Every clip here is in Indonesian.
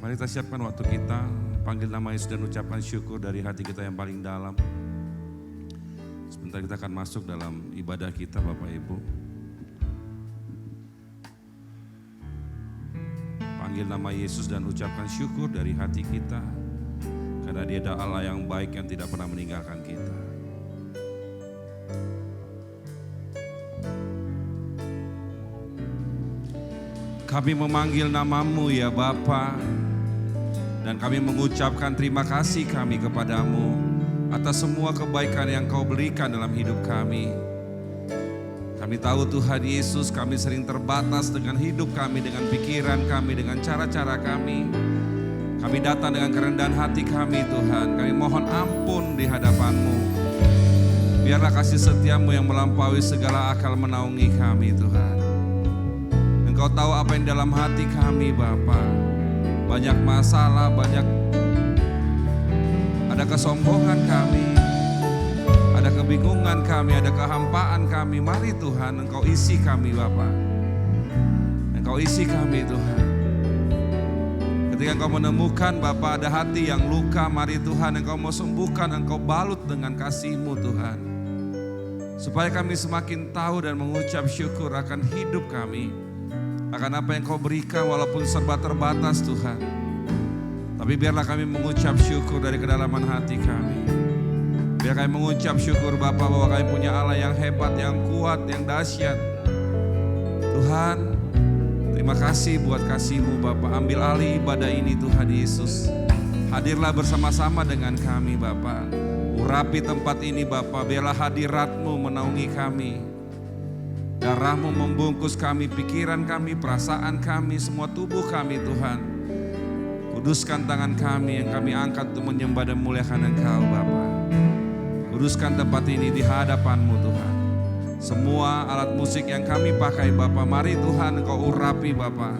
Mari kita siapkan waktu kita, panggil nama Yesus dan ucapkan syukur dari hati kita yang paling dalam. Sebentar kita akan masuk dalam ibadah kita Bapak Ibu. Panggil nama Yesus dan ucapkan syukur dari hati kita. Karena Dia adalah Allah yang baik yang tidak pernah meninggalkan kita. Kami memanggil namamu ya Bapa, dan kami mengucapkan terima kasih kami kepadamu atas semua kebaikan yang Kau berikan dalam hidup kami. Kami tahu Tuhan Yesus, kami sering terbatas dengan hidup kami, dengan pikiran kami, dengan cara-cara kami. Kami datang dengan kerendahan hati kami Tuhan, kami mohon ampun di hadapan-Mu. Biarlah kasih setia-Mu yang melampaui segala akal menaungi kami Tuhan. Engkau tahu apa yang dalam hati kami Bapa. Banyak masalah, ada kesombongan kami, ada kebingungan kami, ada kehampaan kami. Mari Tuhan Engkau isi kami Bapa. Engkau isi kami Tuhan. Ketika Engkau menemukan Bapa ada hati yang luka, mari Tuhan Engkau mau sembuhkan, Engkau balut dengan kasih-Mu Tuhan. Supaya kami semakin tahu dan mengucap syukur akan hidup kami, akan apa yang Kau berikan walaupun serba terbatas Tuhan. Tapi biarlah kami mengucap syukur dari kedalaman hati kami. Biar kami mengucap syukur Bapa bahwa kami punya Allah yang hebat, yang kuat, yang dahsyat. Tuhan, terima kasih buat kasih-Mu Bapa. Ambil alih ibadah ini Tuhan Yesus. Hadirlah bersama-sama dengan kami Bapa. Urapi tempat ini Bapa. Biarlah hadirat-Mu menaungi kami. Darah-Mu membungkus kami, pikiran kami, perasaan kami, semua tubuh kami Tuhan. Kuduskan tangan kami yang kami angkat untuk menyembah dan memuliakan Engkau Bapa. Kuduskan tempat ini di hadapan-Mu Tuhan. Semua alat musik yang kami pakai Bapa, mari Tuhan Engkau urapi Bapa.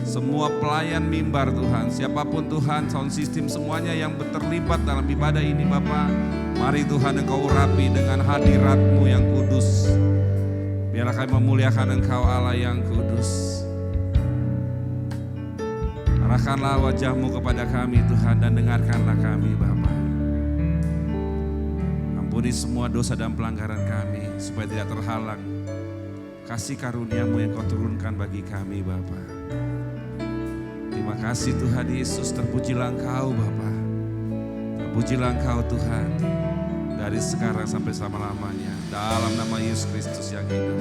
Semua pelayan mimbar Tuhan, siapapun Tuhan, sound system semuanya yang terlibat dalam ibadah ini Bapa. Mari Tuhan Engkau urapi dengan hadirat-Mu yang kudus. Biarlah kami memuliakan Engkau Allah yang kudus. Arahkanlah wajah-Mu kepada kami Tuhan dan dengarkanlah kami Bapa. Ampuni semua dosa dan pelanggaran kami supaya tidak terhalang kasih karunia-Mu yang Kau turunkan bagi kami Bapa. Terima kasih Tuhan Yesus, terpujilah Engkau Bapa. Terpujilah Engkau Tuhan. Dari sekarang sampai selama-lamanya. Dalam nama Yesus Kristus yang hidup.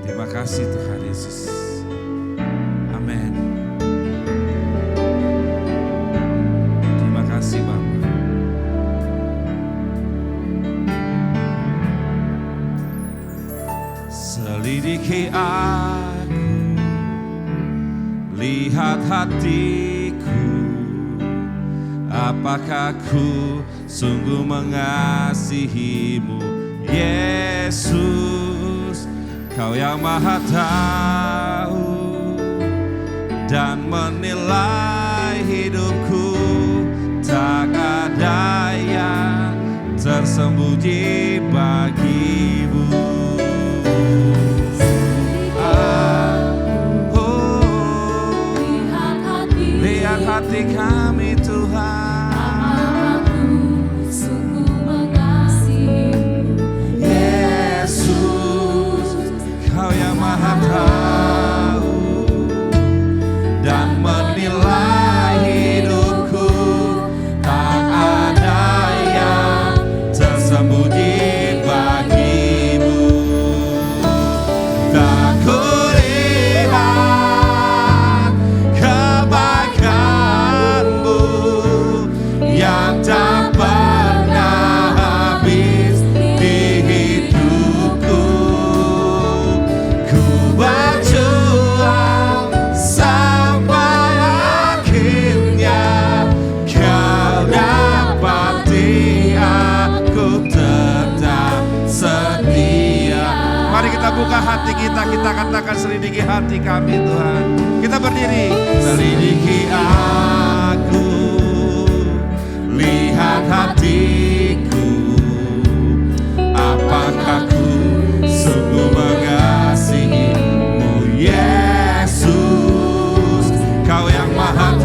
Terima kasih Tuhan Yesus. Amin. Terima kasih Bapa. Selidiki aku, lihat hatiku. Apakah ku sungguh mengasihi-Mu, Yesus? Kau yang Maha tahu dan menilai hidupku. Tak ada yang tersembunyi bagi-Mu. Lihat hati kami Tuhan. Maha tahu dan menilai hidupku. Tak ada yang tersembunyi bagi-Mu. Tak kulihat kebaikan-Mu yang tak pernah habis di hidupku. Berjuang sampai akhirnya Kau dapati aku tetap setia. Mari kita buka hati kita katakan selidiki hati kami Tuhan. Kita berdiri. Selidiki aku, lihat hatiku. Apakah ku sungguh mengasihi-Mu, Yesus? Kau yang Maha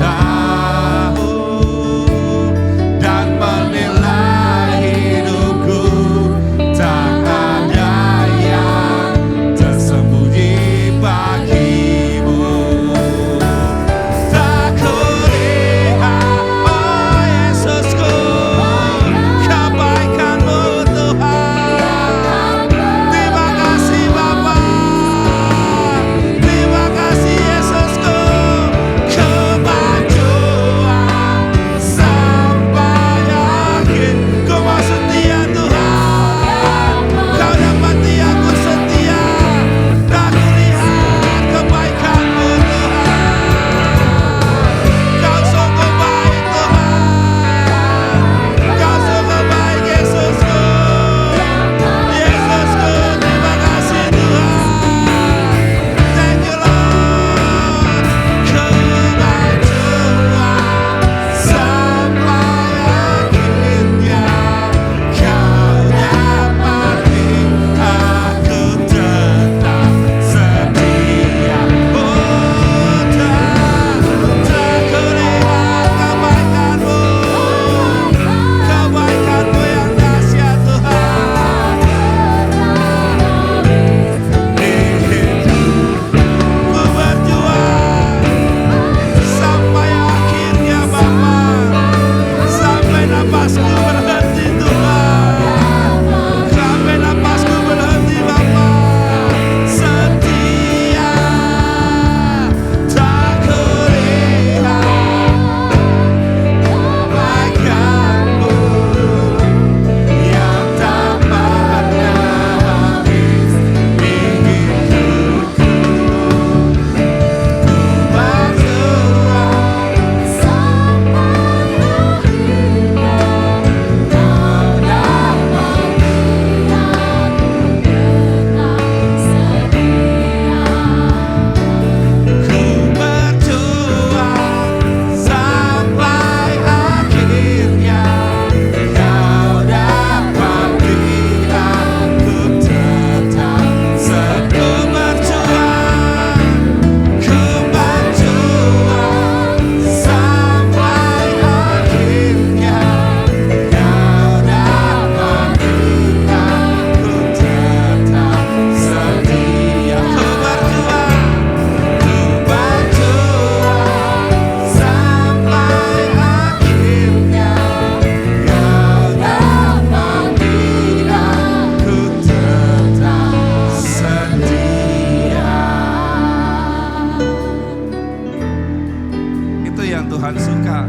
yang Tuhan suka.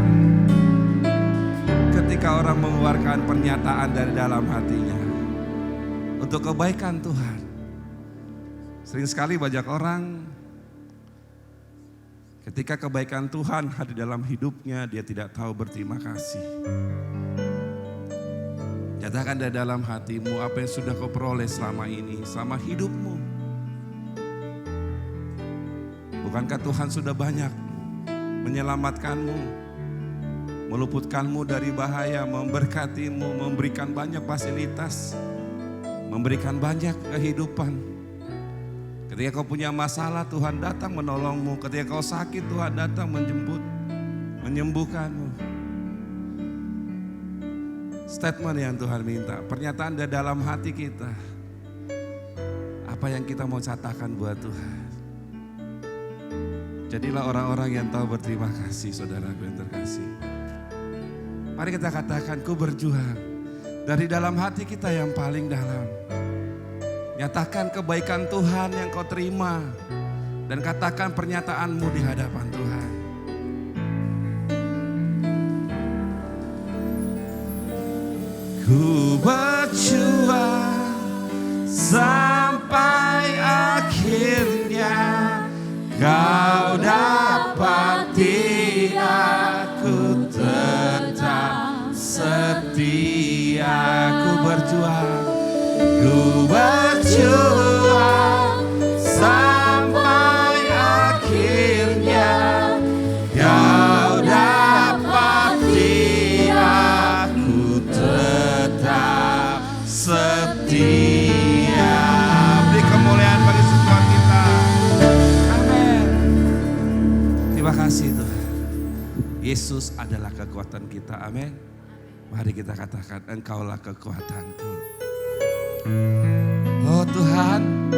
Ketika orang mengeluarkan pernyataan dari dalam hatinya untuk kebaikan Tuhan. Sering sekali banyak orang ketika kebaikan Tuhan hadir dalam hidupnya, dia tidak tahu berterima kasih. Nyatakan dari dalam hatimu apa yang sudah kau peroleh selama ini, selama hidupmu. Bukankah Tuhan sudah banyak menyelamatkanmu, meluputkanmu dari bahaya, memberkatimu, memberikan banyak fasilitas, memberikan banyak kehidupan. Ketika kau punya masalah, Tuhan datang menolongmu. Ketika kau sakit, Tuhan datang menyembuhkanmu. Statement yang Tuhan minta, pernyataan dari dalam hati kita. Apa yang kita mau katakan buat Tuhan. Jadilah orang-orang yang tahu berterima kasih, saudaraku yang terkasih. Mari kita katakan, ku berjuang dari dalam hati kita yang paling dalam. Nyatakan kebaikan Tuhan yang kau terima dan katakan pernyataanmu di hadapan Tuhan. Ku berjuang sampai akhirnya kau dapati aku tetap setia. Ku berjuang, ku berjuang sampai akhirnya kau dapati aku tetap setia. Beri kemuliaan bagi Tuhan kita. Amin. Terima kasih Tuhan. Yesus adalah kekuatan kita. Amin. Mari kita katakan, Engkaulah kekuatanku. Oh Tuhan,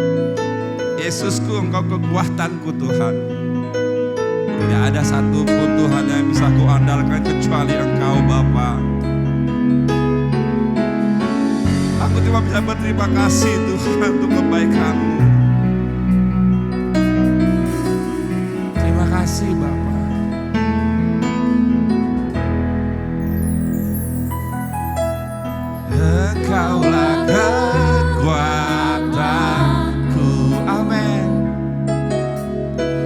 Yesusku, Engkau kekuatanku Tuhan. Tidak ada satupun Tuhan yang bisa ku andalkan kecuali Engkau Bapa. Aku cuma bisa berterima kasih Tuhan untuk kebaikan-Mu. Terima kasih Bapa. Engkaulah kekuatanku, amin.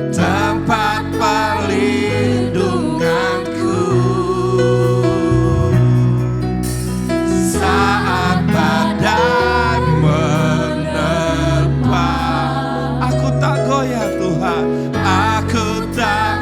Tempat perlindunganku saat badai menerpa. Aku tak goyah Tuhan, aku tak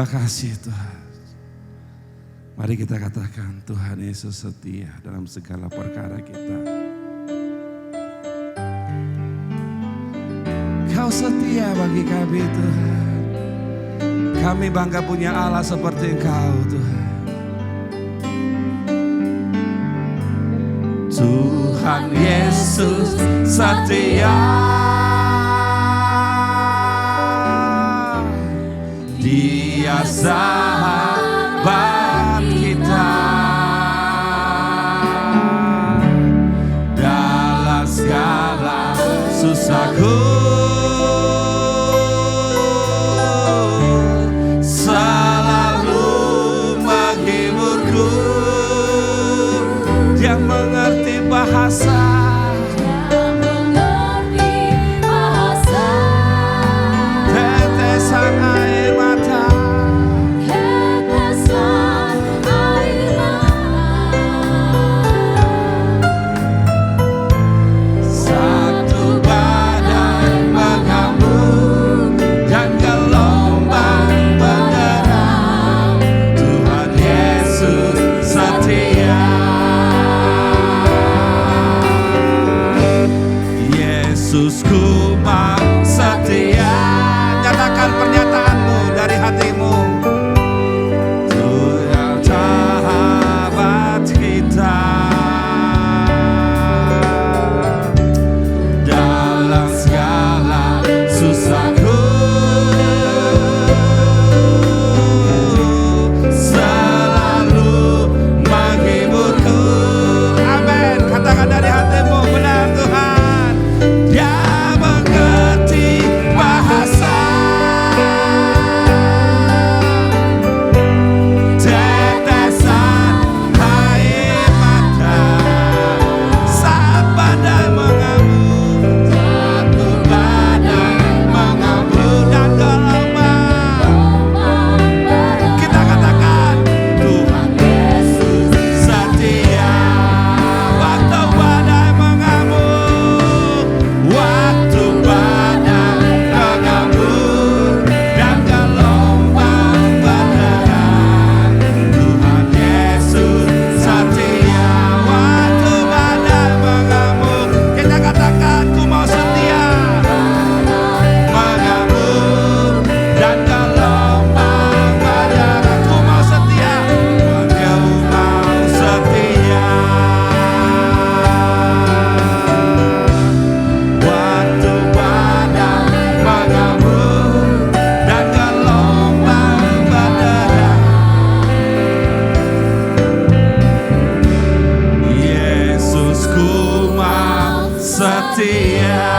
Terima kasih Tuhan. Mari kita katakan Tuhan Yesus setia dalam segala perkara kita. Kau setia bagi kami Tuhan. Kami bangga punya Allah seperti Engkau Tuhan. Tuhan Yesus setia. Dia sahabat kita dalam segala susahku, selalu menghiburku. Dia mengerti bahasa, tetesan air mata, satu badai mengamuk dan gelombang menderang. Tuhan Yesus setia. Yesusku mau setia. Nyatakan pernyataanmu dari hatimu. Tuhan sahabat kita dalam segala susahku, selalu menghiburku. Amin. Katakan dari hatimu, benar Tuhan. Dia mengerti bahasa, tetesan air mata, saat badai mengamuk, satu badai mengamuk dan gelombang. Kita katakan Tuhan Yesus setia. Waktu badai mengamuk, waktu badai mengamuk dan gelombang menderang. Tuhan Yesus setia. Waktu badai mengamuk, kita katakan ku mau setia. Mengamuk dan gelombang menderang, ku mau setia. Ku mau setia. Waktu badai mengamuk dan gelombang menderang, Yesusku mau setia.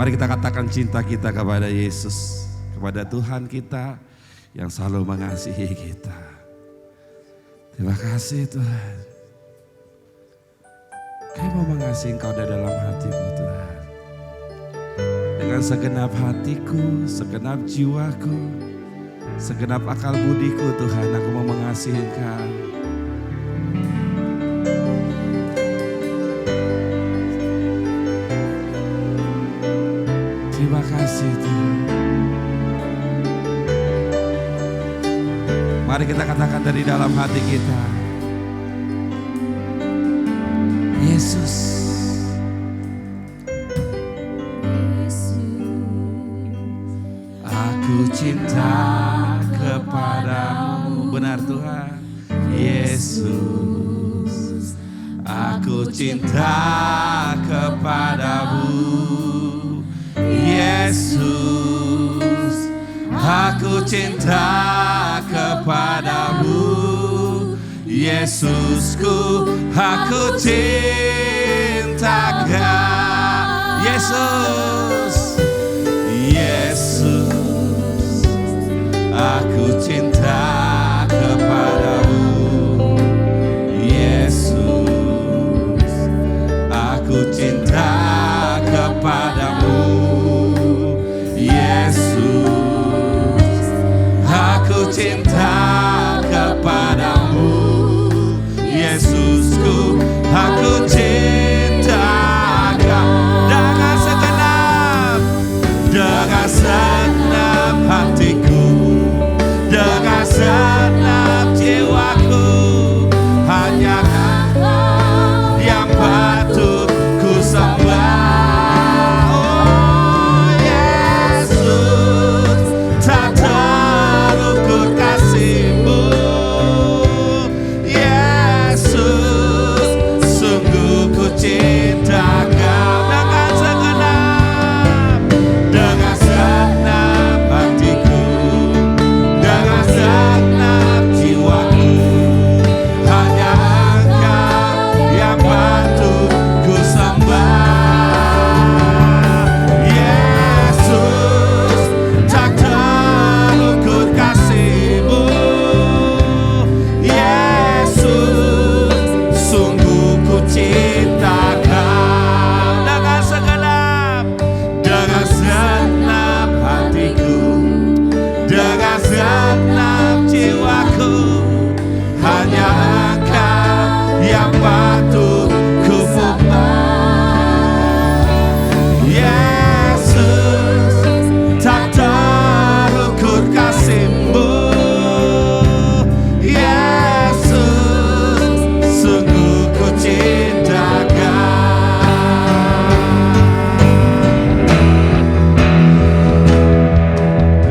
Mari kita katakan cinta kita kepada Yesus, kepada Tuhan kita yang selalu mengasihi kita. Terima kasih Tuhan. Kami mau mengasihi Engkau dari dalam hatiku Tuhan. Dengan segenap hatiku, segenap jiwaku, segenap akal budiku Tuhan, aku mau mengasihi Engkau. Terima kasih Tuhan. Mari kita katakan dari dalam hati kita. Yesus, aku cinta kepadamu. Benar Tuhan. Yesus, aku cinta kepadamu. Yesus, aku cinta kepadamu. Yesusku, aku cinta Kau. Yesus, Yesus, aku cinta kepadamu. Yesus, aku cinta kepadamu. Yesus, aku cinta kepadamu. Yesusku, aku cinta segenap hatiku, dengan segenap jiwaku, hanya Engkau yang patut ku sembah. Oh Yesus, tak terukur kasih-Mu. Yesus, sungguh ku cinta Kau. Dengan segenap hatiku, dengan segenap jiwaku, hanya Engkau yang patut ku sembah. Yesus, tak terukur kasih-Mu. Yesus, sungguh ku cinta Kau. Dengan segenap hatiku, dengan segenap jiwaku, hanya Engkau yang patut ku sembah. Yesus, tak terukur kasih-Mu. Yesus, sungguh ku cinta Kau.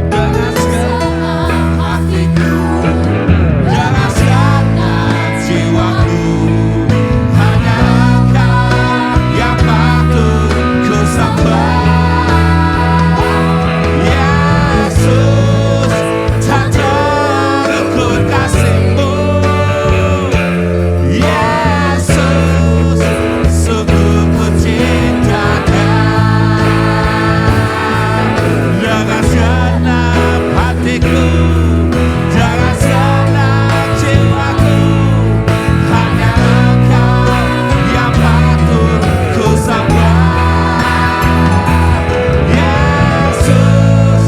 Dengan segenap hatiku, dengan segenap jiwaku, hanya Engkau yang patut ku sembah. Yesus, tak terukur kasih-Mu. Yesus, sungguh ku cinta Kau. Dengan segenap hatiku, dengan segenap jiwaku, hanya Engkau yang patut ku sembah. Yesus,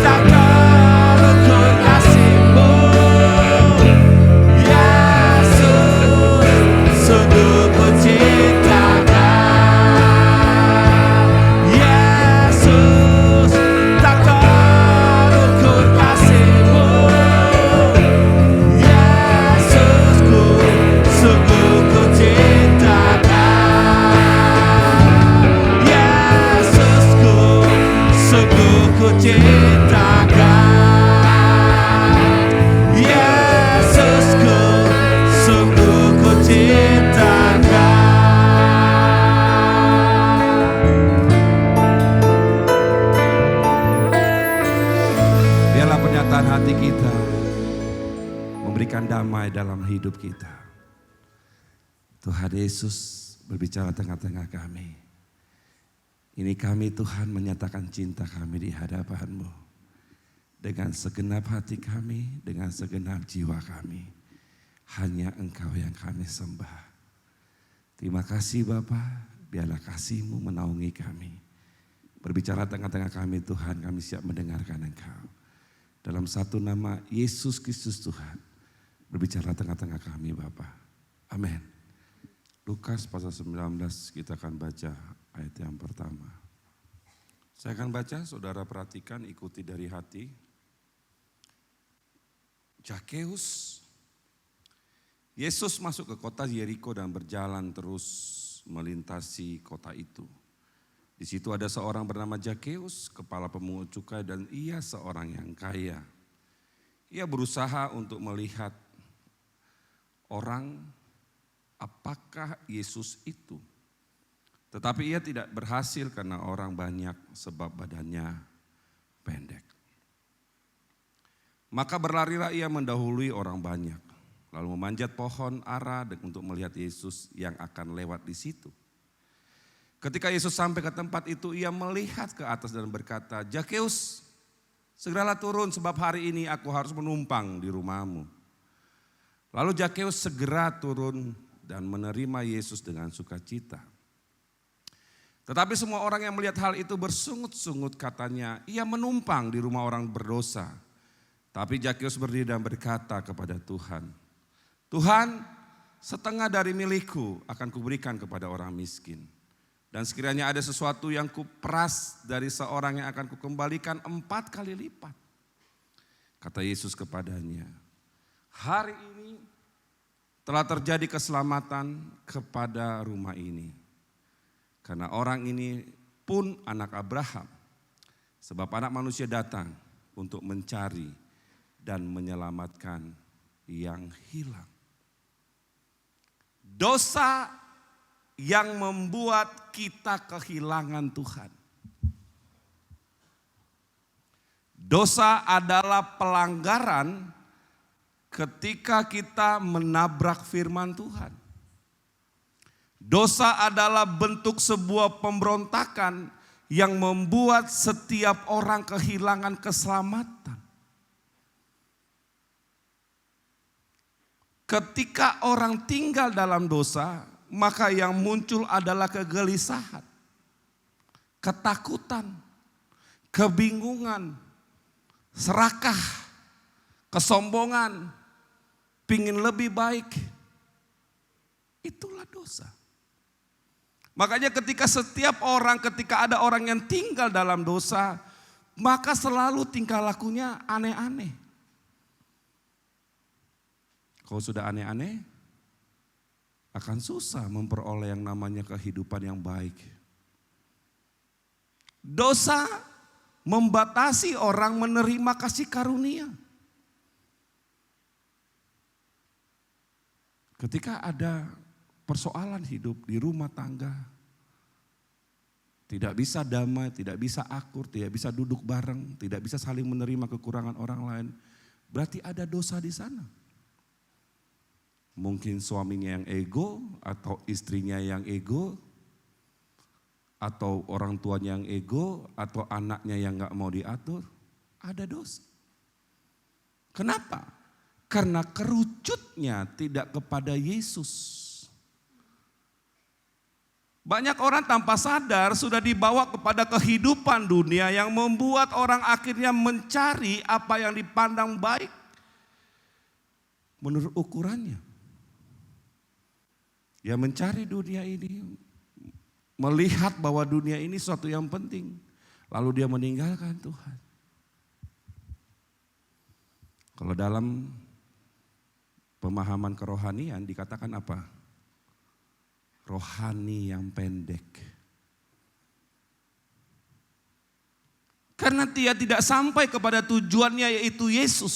tak terukur kasih-Mu. Yesus, sungguh ku cinta Kau. Yesus, tak terukur kasih-Mu. Yesusku, sungguh ku cinta Kau. Yesusku, sungguh ku cinta Kau. Yesusku, sungguh ku cinta Kau. Biarlah pernyataan hati kita memberikan damai dalam hidup kita. Tuhan Yesus berbicara tengah-tengah kami. Ini kami Tuhan menyatakan cinta kami di hadapan-Mu. Dengan segenap hati kami, dengan segenap jiwa kami. Hanya Engkau yang kami sembah. Terima kasih Bapa, biarlah kasih-Mu menaungi kami. Berbicara tengah-tengah kami Tuhan, kami siap mendengarkan Engkau. Dalam satu nama Yesus Kristus Tuhan, berbicara tengah-tengah kami Bapa. Amin. Lukas pasal 19 kita akan baca ayat yang pertama. Saya akan baca, saudara perhatikan, ikuti dari hati. Zakheus. Yesus masuk ke kota Yeriko dan berjalan terus melintasi kota itu. Di situ ada seorang bernama Zakheus, kepala pemungut cukai, dan ia seorang yang kaya. Ia berusaha untuk melihat orang apakah Yesus itu. Tetapi ia tidak berhasil karena orang banyak sebab badannya pendek. Maka berlarilah ia mendahului orang banyak. Lalu memanjat pohon ara untuk melihat Yesus yang akan lewat di situ. Ketika Yesus sampai ke tempat itu, ia melihat ke atas dan berkata, Zakheus, segeralah turun sebab hari ini aku harus menumpang di rumahmu. Lalu Zakheus segera turun dan menerima Yesus dengan sukacita. Tetapi semua orang yang melihat hal itu bersungut-sungut, katanya, ia menumpang di rumah orang berdosa. Tapi Zakheus berdiri dan berkata kepada Tuhan, Tuhan, setengah dari milikku akan kuberikan kepada orang miskin. Dan sekiranya ada sesuatu yang kuperas dari seorang yang akan kukembalikan 4 kali lipat. Kata Yesus kepadanya, hari ini telah terjadi keselamatan kepada rumah ini. Karena orang ini pun anak Abraham. Sebab anak manusia datang untuk mencari dan menyelamatkan yang hilang. Dosa yang membuat kita kehilangan Tuhan. Dosa adalah pelanggaran ketika kita menabrak firman Tuhan. Dosa adalah bentuk sebuah pemberontakan yang membuat setiap orang kehilangan keselamatan. Ketika orang tinggal dalam dosa, maka yang muncul adalah kegelisahan, ketakutan, kebingungan, serakah, kesombongan, pingin lebih baik. Itulah dosa. Makanya ketika ada orang yang tinggal dalam dosa, maka selalu tingkah lakunya aneh-aneh. Kalau sudah aneh-aneh, akan susah memperoleh yang namanya kehidupan yang baik. Dosa membatasi orang menerima kasih karunia. Ketika ada persoalan hidup di rumah tangga, tidak bisa damai, tidak bisa akur, tidak bisa duduk bareng, tidak bisa saling menerima kekurangan orang lain, berarti ada dosa di sana. Mungkin suaminya yang ego, atau istrinya yang ego, atau orang tuanya yang ego, atau anaknya yang gak mau diatur. Ada dosa. Kenapa? Karena kerucutnya tidak kepada Yesus. Banyak orang tanpa sadar sudah dibawa kepada kehidupan dunia yang membuat orang akhirnya mencari apa yang dipandang baik menurut ukurannya. Ya mencari dunia ini, melihat bahwa dunia ini sesuatu yang penting, lalu dia meninggalkan Tuhan. Kalau dalam pemahaman kerohanian dikatakan apa? Rohani yang pendek. Karena dia tidak sampai kepada tujuannya yaitu Yesus.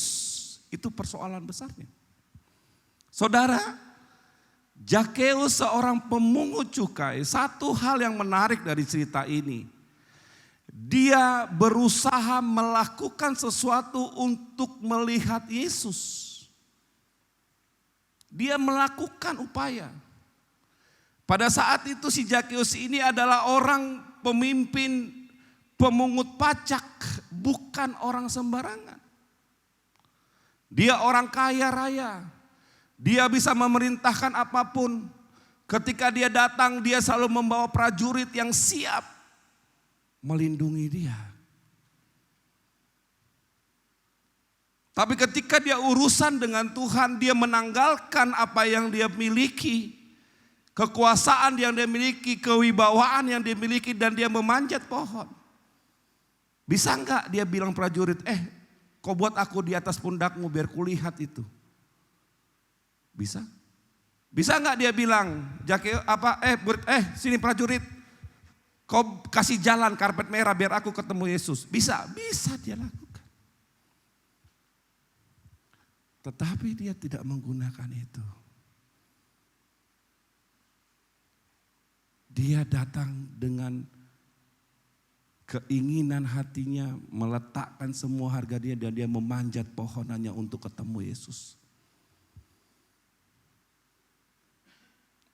Itu persoalan besarnya. Saudara, Zakeus seorang pemungut cukai, satu hal yang menarik dari cerita ini. Dia berusaha melakukan sesuatu untuk melihat Yesus. Dia melakukan upaya. Pada saat itu si Zakeus ini adalah orang pemimpin pemungut pajak, bukan orang sembarangan. Dia orang kaya raya. Dia bisa memerintahkan apapun. Ketika dia datang, dia selalu membawa prajurit yang siap melindungi dia. Tapi ketika dia urusan dengan Tuhan, dia menanggalkan apa yang dia miliki. Kekuasaan yang dia miliki, kewibawaan yang dia miliki, dan dia memanjat pohon. Bisa enggak dia bilang prajurit, kau buat aku di atas pundakmu biar kulihat itu. Bisa? Bisa enggak dia bilang, sini prajurit, kau kasih jalan karpet merah biar aku ketemu Yesus. Bisa? Bisa dia lakukan. Tetapi dia tidak menggunakan itu. Dia datang dengan keinginan hatinya meletakkan semua harga dia dan dia memanjat pohonannya untuk ketemu Yesus.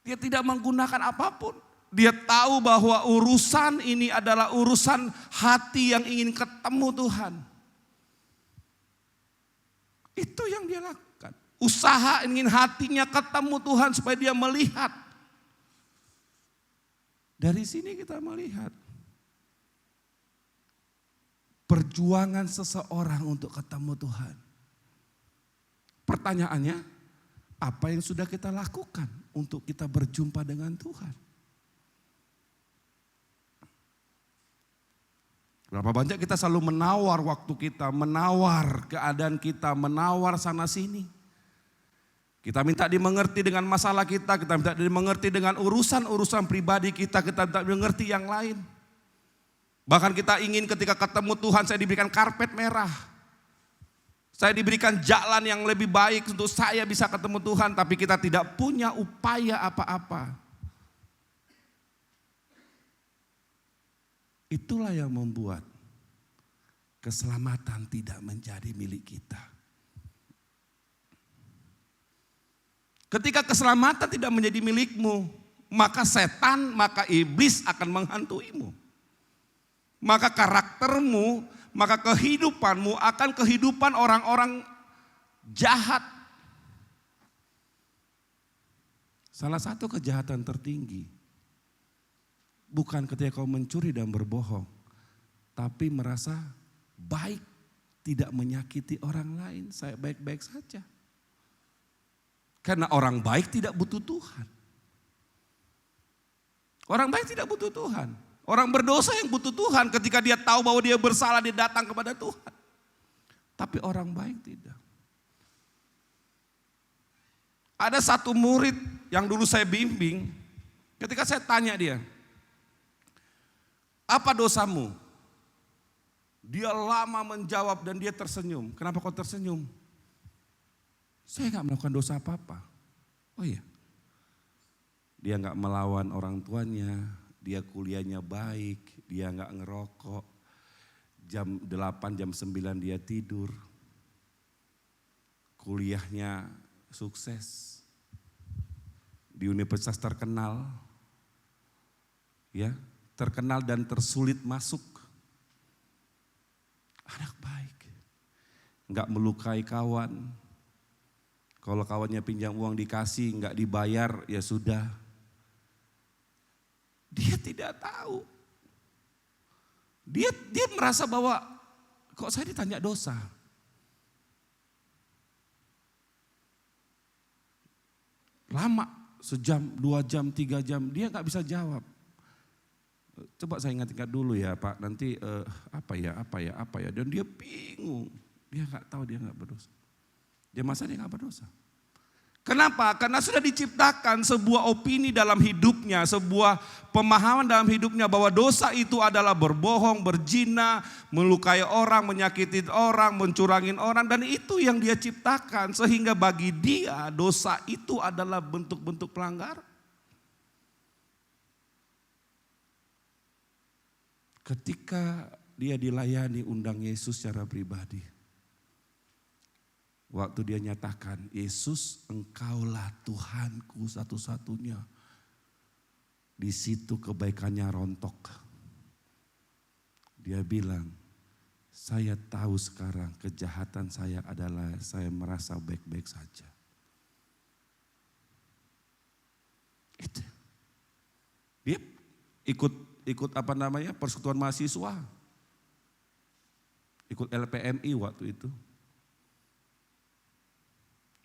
Dia tidak menggunakan apapun. Dia tahu bahwa urusan ini adalah urusan hati yang ingin ketemu Tuhan. Itu yang dia lakukan. Usaha ingin hatinya ketemu Tuhan supaya dia melihat. Dari sini kita melihat perjuangan seseorang untuk ketemu Tuhan. Pertanyaannya, apa yang sudah kita lakukan untuk kita berjumpa dengan Tuhan? Berapa banyak kita selalu menawar waktu kita, menawar keadaan kita, menawar sana sini. Kita minta dimengerti dengan masalah kita minta dimengerti dengan urusan-urusan pribadi kita minta dimengerti yang lain. Bahkan kita ingin ketika ketemu Tuhan saya diberikan karpet merah. Saya diberikan jalan yang lebih baik untuk saya bisa ketemu Tuhan, tapi kita tidak punya upaya apa-apa. Itulah yang membuat keselamatan tidak menjadi milik kita. Ketika keselamatan tidak menjadi milikmu, maka setan, maka iblis akan menghantuimu. Maka karaktermu, maka kehidupanmu akan kehidupan orang-orang jahat. Salah satu kejahatan tertinggi bukan ketika kau mencuri dan berbohong, tapi merasa baik, tidak menyakiti orang lain, saya baik-baik saja. Karena orang baik tidak butuh Tuhan. Orang baik tidak butuh Tuhan. Orang berdosa yang butuh Tuhan, ketika dia tahu bahwa dia bersalah, dia datang kepada Tuhan. Tapi orang baik tidak. Ada satu murid yang dulu saya bimbing, ketika saya tanya dia, apa dosamu? Dia lama menjawab dan dia tersenyum. Kenapa kau tersenyum? Saya gak melakukan dosa apa-apa. Oh iya. Dia gak melawan orang tuanya, dia kuliahnya baik, dia gak ngerokok. Jam 8, jam 9 dia tidur. Kuliahnya sukses. Di universitas terkenal. Ya, terkenal dan tersulit masuk. Anak baik. Gak melukai kawan. Kalau kawannya pinjam uang dikasih, gak dibayar, ya sudah. Dia tidak tahu. Dia merasa bahwa kok saya ditanya dosa. Lama, sejam, 2 jam, 3 jam, dia gak bisa jawab. Coba saya ingat-ingat dulu ya Pak, nanti apa ya. Dan dia bingung, dia gak tahu dia gak berdosa. Dia masa dia gak berdosa. Kenapa? Karena sudah diciptakan sebuah opini dalam hidupnya, sebuah pemahaman dalam hidupnya bahwa dosa itu adalah berbohong, berzina, melukai orang, menyakiti orang, mencurangin orang, dan itu yang dia ciptakan. Sehingga bagi dia dosa itu adalah bentuk-bentuk pelanggaran. Ketika dia dilayani undang Yesus secara pribadi, waktu dia nyatakan, Yesus engkaulah Tuhanku satu-satunya. Di situ kebaikannya rontok. Dia bilang, saya tahu sekarang kejahatan saya adalah saya merasa baik-baik saja. Itu. Dia ikut persekutuan mahasiswa. Ikut LPMI waktu itu.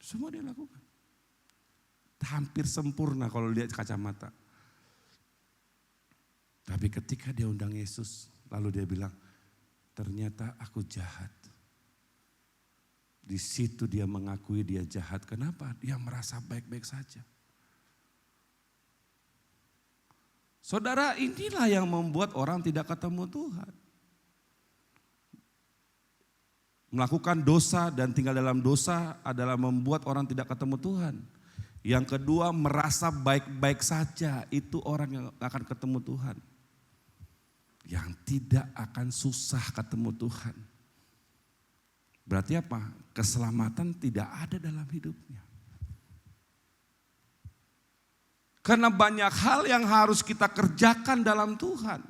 Semua dia lakukan. Hampir sempurna kalau lihat kacamata. Tapi ketika dia undang Yesus, lalu dia bilang, ternyata aku jahat. Di situ dia mengakui dia jahat. Kenapa? Dia merasa baik-baik saja. Saudara, inilah yang membuat orang tidak ketemu Tuhan. Melakukan dosa dan tinggal dalam dosa adalah membuat orang tidak ketemu Tuhan. Yang kedua, merasa baik-baik saja, itu orang yang akan ketemu Tuhan. Yang tidak akan susah ketemu Tuhan. Berarti apa? Keselamatan tidak ada dalam hidupnya. Karena banyak hal yang harus kita kerjakan dalam Tuhan.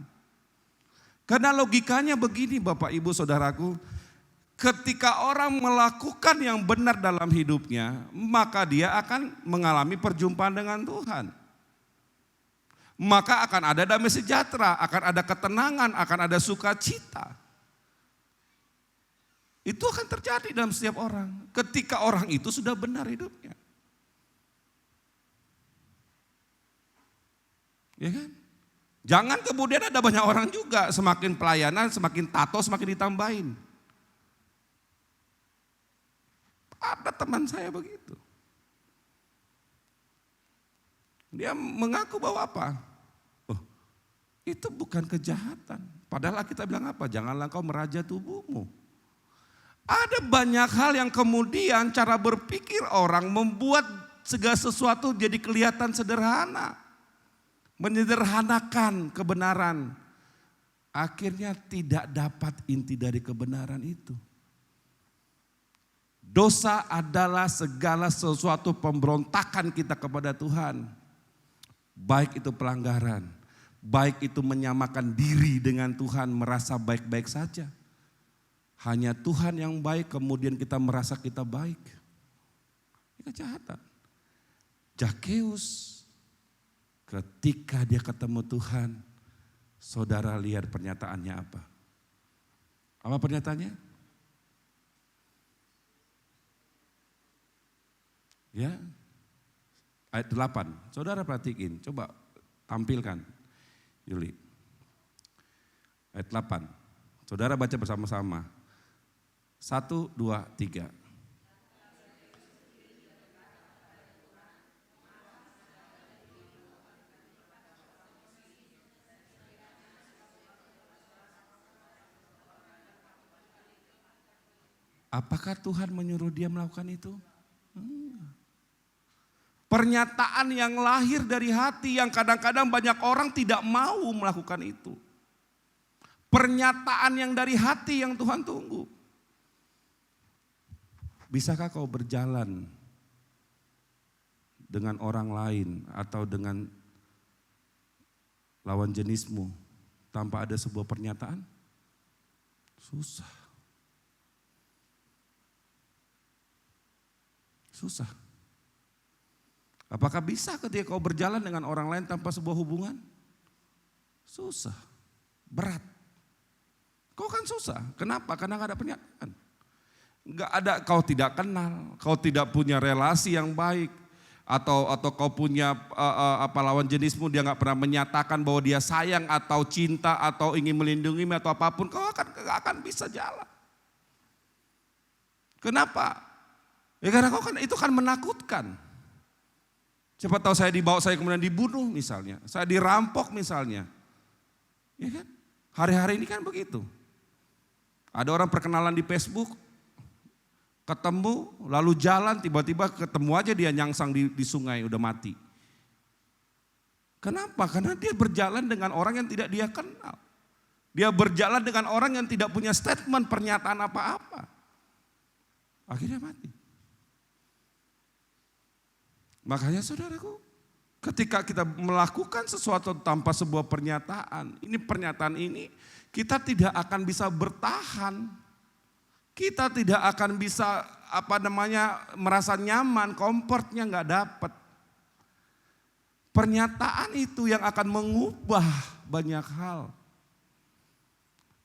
Karena logikanya begini Bapak Ibu Saudaraku. Ketika orang melakukan yang benar dalam hidupnya, maka dia akan mengalami perjumpaan dengan Tuhan. Maka akan ada damai sejahtera, akan ada ketenangan, akan ada sukacita. Itu akan terjadi dalam setiap orang. Ketika orang itu sudah benar hidupnya. Ya kan? Jangan kemudian ada banyak orang juga semakin pelayanan, semakin tato, semakin ditambahin. Ada teman saya begitu. Dia mengaku bahwa apa? Oh, itu bukan kejahatan. Padahal kita bilang apa? Janganlah kau meraja tubuhmu. Ada banyak hal yang kemudian cara berpikir orang membuat segala sesuatu jadi kelihatan sederhana. Menyederhanakan kebenaran. Akhirnya tidak dapat inti dari kebenaran itu. Dosa adalah segala sesuatu pemberontakan kita kepada Tuhan. Baik itu pelanggaran, baik itu menyamakan diri dengan Tuhan, merasa baik-baik saja. Hanya Tuhan yang baik, kemudian kita merasa kita baik. Ini kejahatan. Zakeus ketika dia ketemu Tuhan, saudara lihat pernyataannya apa? Apa pernyataannya? Ya, ayat 8, saudara perhatiin, coba tampilkan Yuli. Ayat 8, saudara baca bersama-sama. 1, 2, 3. Apakah Tuhan menyuruh dia melakukan itu? Pernyataan yang lahir dari hati yang kadang-kadang banyak orang tidak mau melakukan itu. Pernyataan yang dari hati yang Tuhan tunggu. Bisakah kau berjalan dengan orang lain atau dengan lawan jenismu tanpa ada sebuah pernyataan? Susah. Susah. Apakah bisa ketika kau berjalan dengan orang lain tanpa sebuah hubungan? Susah, berat. Kau kan susah, kenapa? Karena gak ada pernyataan. Gak ada, kau tidak kenal, kau tidak punya relasi yang baik. Atau kau punya lawan jenismu, dia gak pernah menyatakan bahwa dia sayang atau cinta atau ingin melindungimu atau apapun. Kau gak akan bisa jalan. Kenapa? Ya karena kau kan, itu kan menakutkan. Siapa tahu saya dibawa, saya kemudian dibunuh misalnya. Saya dirampok misalnya. Ya kan? Hari-hari ini kan begitu. Ada orang perkenalan di Facebook, ketemu, lalu jalan, tiba-tiba ketemu aja dia nyangsang di sungai, udah mati. Kenapa? Karena dia berjalan dengan orang yang tidak dia kenal. Dia berjalan dengan orang yang tidak punya statement, pernyataan apa-apa. Akhirnya mati. Makanya saudaraku, ketika kita melakukan sesuatu tanpa sebuah pernyataan, kita tidak akan bisa bertahan. Kita tidak akan bisa merasa nyaman, komfortnya nggak dapat. Pernyataan itu yang akan mengubah banyak hal.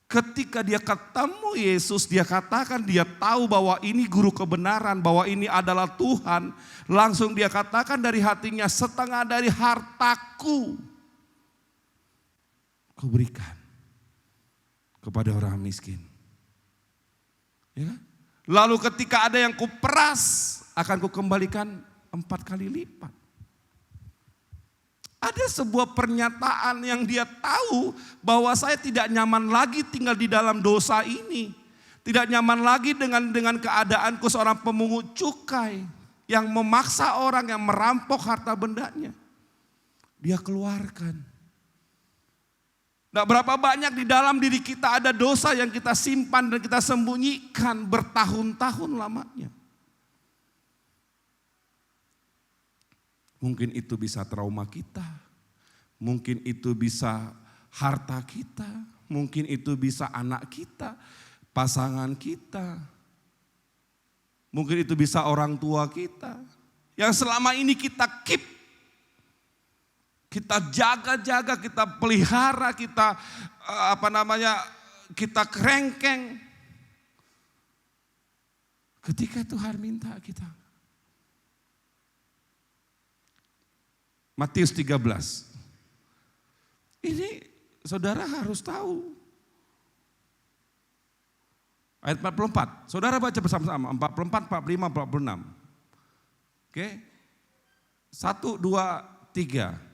Ketika dia ketemu Yesus, dia katakan dia tahu bahwa ini guru kebenaran, bahwa ini adalah Tuhan. Langsung dia katakan dari hatinya, setengah dari hartaku kuberikan kepada orang miskin. Ya? Lalu ketika ada yang kuperas, akan kukembalikan 4 kali lipat. Ada sebuah pernyataan yang dia tahu bahwa saya tidak nyaman lagi tinggal di dalam dosa ini. Tidak nyaman lagi dengan keadaanku seorang pemungut cukai yang memaksa orang, yang merampok harta bendanya. Dia keluarkan. Nah, berapa banyak di dalam diri kita ada dosa yang kita simpan dan kita sembunyikan bertahun-tahun lamanya. Mungkin itu bisa trauma kita, mungkin itu bisa harta kita, mungkin itu bisa anak kita, pasangan kita, mungkin itu bisa orang tua kita. Yang selama ini kita keep, kita jaga-jaga, kita pelihara, kita kita kerengkeng. Ketika Tuhan minta kita. Matius 13. Ini saudara harus tahu. Ayat 44, saudara baca bersama-sama, 44, 45, 46. Oke, 1, 2, 3.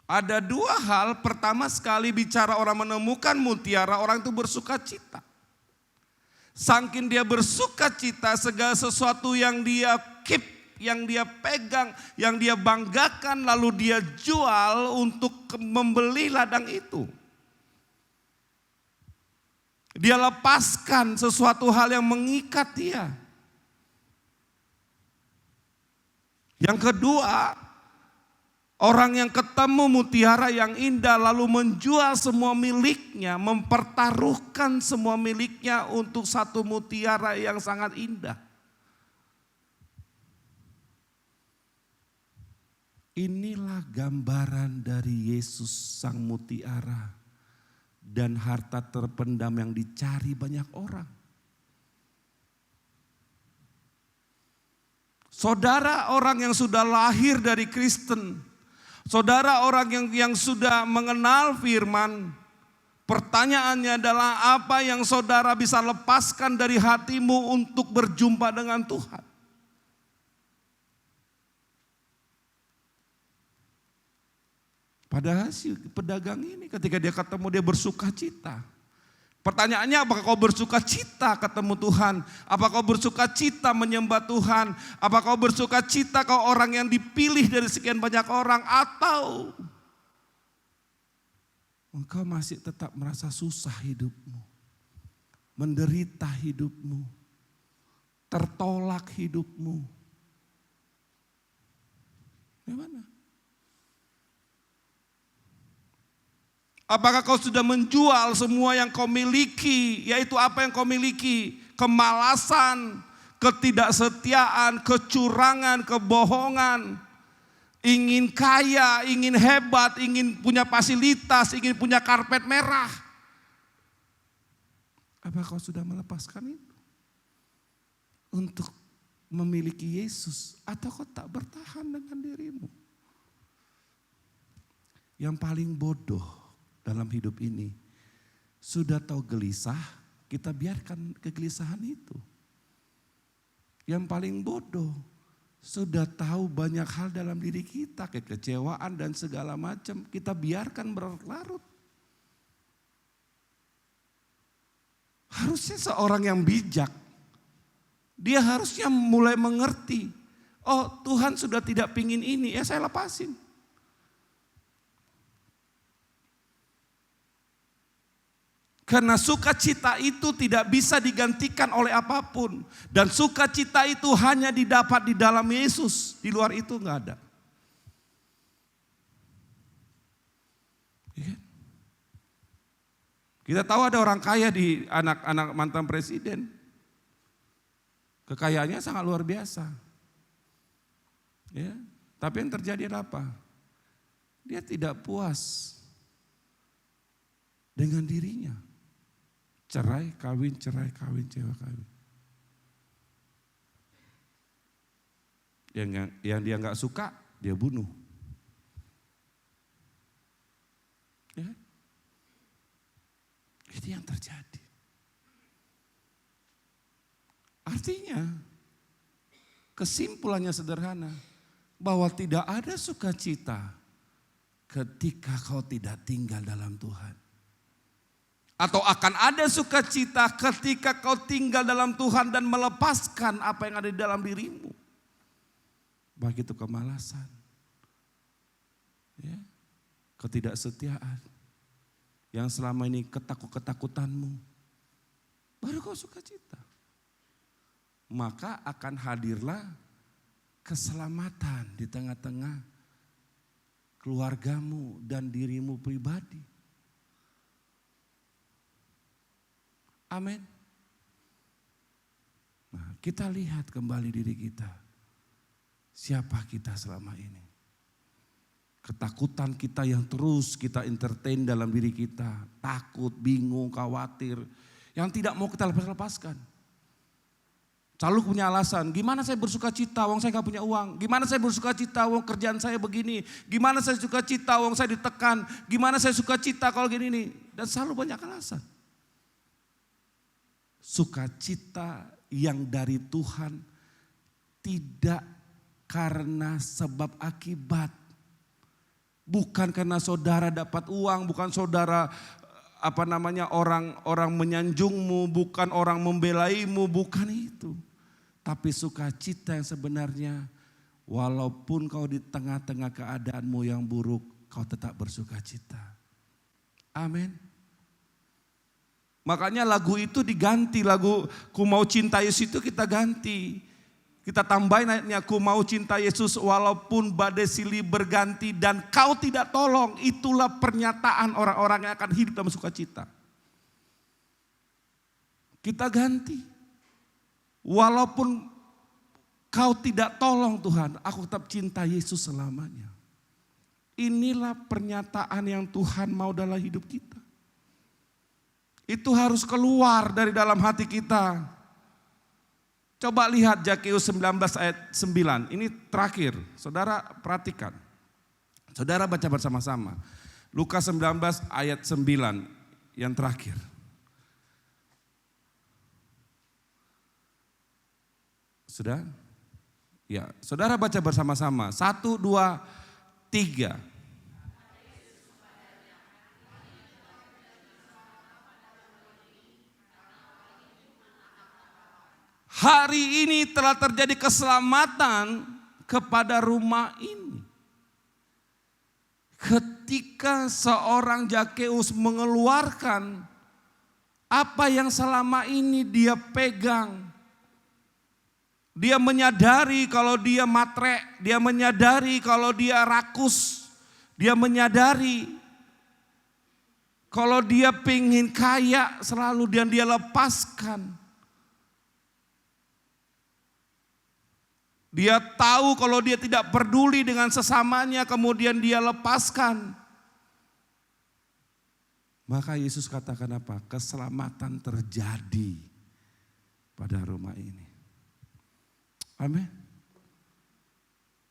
Ada dua hal, pertama sekali bicara orang menemukan mutiara, orang itu bersuka cita. Saking dia bersuka cita, segala sesuatu yang dia keep, yang dia pegang, yang dia banggakan, lalu dia jual untuk membeli ladang itu. Dia lepaskan sesuatu hal yang mengikat dia. Yang kedua, orang yang ketemu mutiara yang indah lalu menjual semua miliknya, mempertaruhkan semua miliknya untuk satu mutiara yang sangat indah. Inilah gambaran dari Yesus sang mutiara dan harta terpendam yang dicari banyak orang. Saudara, orang yang sudah lahir dari Kristen, saudara orang yang sudah mengenal firman, pertanyaannya adalah apa yang saudara bisa lepaskan dari hatimu untuk berjumpa dengan Tuhan? Padahal si pedagang ini ketika dia ketemu dia bersuka cita. Pertanyaannya, apakah kau bersuka cita ketemu Tuhan? Apakah kau bersuka cita menyembah Tuhan? Apakah kau bersuka cita kau orang yang dipilih dari sekian banyak orang? Atau engkau masih tetap merasa susah hidupmu, menderita hidupmu, tertolak hidupmu? Bagaimana? Apakah kau sudah menjual semua yang kau miliki, yaitu apa yang kau miliki? Kemalasan, ketidaksetiaan, kecurangan, kebohongan, ingin kaya, ingin hebat, ingin punya fasilitas, ingin punya karpet merah. Apakah kau sudah melepaskan itu untuk memiliki Yesus, atau kau tak bertahan dengan dirimu? Yang paling bodoh dalam hidup ini, sudah tahu gelisah, kita biarkan kegelisahan itu. Yang paling bodoh, sudah tahu banyak hal dalam diri kita, kekecewaan dan segala macam, kita biarkan berlarut. Harusnya seorang yang bijak, dia harusnya mulai mengerti, oh Tuhan sudah tidak pingin ini, ya saya lepasin. Karena sukacita itu tidak bisa digantikan oleh apapun. Dan sukacita itu hanya didapat di dalam Yesus. Di luar itu enggak ada. Kita tahu ada orang kaya di anak-anak mantan presiden. Kekayaannya sangat luar biasa. Ya, tapi yang terjadi adalah apa? Dia tidak puas dengan dirinya. Cerai, kawin, cerai, kawin, cerai, kawin. Yang dia nggak suka, dia bunuh. Ya. Itu yang terjadi. Artinya, kesimpulannya sederhana, bahwa tidak ada sukacita ketika kau tidak tinggal dalam Tuhan. Atau akan ada sukacita ketika kau tinggal dalam Tuhan dan melepaskan apa yang ada di dalam dirimu. Baik itu kemalasan, ya, ketidaksetiaan, yang selama ini ketakutanmu, baru kau sukacita. Maka akan hadirlah keselamatan di tengah-tengah keluargamu dan dirimu pribadi. Amin. Nah, kita lihat kembali diri kita. Siapa kita selama ini? Ketakutan kita yang terus kita entertain dalam diri kita. Takut, bingung, khawatir. Yang tidak mau kita lepaskan. Selalu punya alasan, gimana saya bersuka cita, wong saya gak punya uang. Gimana saya bersuka cita, wong kerjaan saya begini. Gimana saya suka cita, wong saya ditekan. Gimana saya suka cita kalau gini nih. Dan selalu banyak alasan. Sukacita yang dari Tuhan tidak karena sebab akibat. Bukan karena saudara dapat uang, bukan saudara orang menyanjungmu, bukan orang membelaimu, bukan itu. Tapi sukacita yang sebenarnya walaupun kau di tengah-tengah keadaanmu yang buruk, kau tetap bersukacita. Amin. Makanya lagu itu diganti, lagu Ku Mau Cinta Yesus itu kita ganti. Kita tambahin ayatnya, ku mau cinta Yesus walaupun badai silih berganti dan kau tidak tolong. Itulah pernyataan orang-orang yang akan hidup dalam sukacita. Kita ganti. Walaupun kau tidak tolong Tuhan, aku tetap cinta Yesus selamanya. Inilah pernyataan yang Tuhan mau dalam hidup kita. Itu harus keluar dari dalam hati kita. Coba lihat Zakheus 19 ayat 9. Ini terakhir, saudara perhatikan. Saudara baca bersama-sama. Lukas 19 ayat 9 yang terakhir. Sudah? Ya, saudara baca bersama-sama. 1, 2, 3. Hari ini telah terjadi keselamatan kepada rumah ini. Ketika seorang Zakheus mengeluarkan apa yang selama ini dia pegang. Dia menyadari kalau dia matre, dia menyadari kalau dia rakus, dia menyadari kalau dia pengen kaya selalu dan dia lepaskan. Dia tahu kalau dia tidak peduli dengan sesamanya kemudian dia lepaskan. Maka Yesus katakan apa? Keselamatan terjadi pada rumah ini. Amin.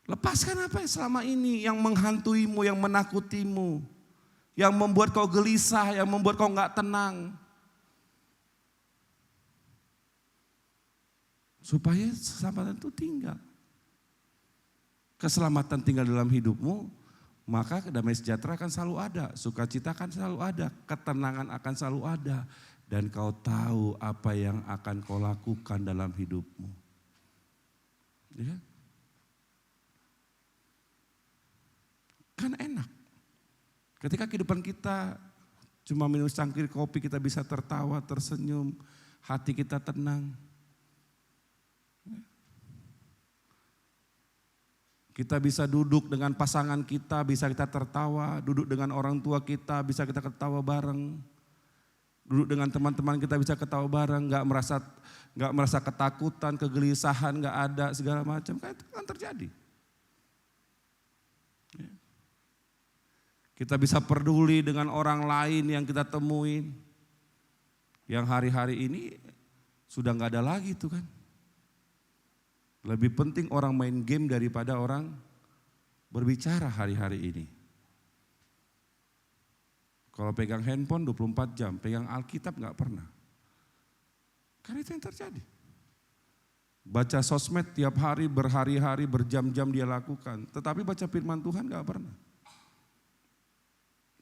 Lepaskan apa yang selama ini yang menghantuimu, yang menakutimu, yang membuat kau gelisah, yang membuat kau gak tenang. Supaya keselamatan itu tinggal. Keselamatan tinggal dalam hidupmu, maka damai sejahtera akan selalu ada, sukacita akan selalu ada, ketenangan akan selalu ada. Dan kau tahu apa yang akan kau lakukan dalam hidupmu. Ya. Kan enak. Ketika kehidupan kita cuma minum secangkir kopi kita bisa tertawa, tersenyum, hati kita tenang. Kita bisa duduk dengan pasangan kita, bisa kita tertawa, duduk dengan orang tua kita, bisa kita ketawa bareng. Duduk dengan teman-teman kita bisa ketawa bareng, nggak merasa ketakutan, kegelisahan, nggak ada segala macam. Kan itu kan terjadi. Ya. Kita bisa peduli dengan orang lain yang kita temuin, yang hari-hari ini sudah nggak ada lagi tuh kan. Lebih penting orang main game daripada orang berbicara hari-hari ini. Kalau pegang handphone 24 jam, pegang Alkitab gak pernah. Karena itu yang terjadi. Baca sosmed tiap hari, berhari-hari, berjam-jam dia lakukan. Tetapi baca firman Tuhan gak pernah.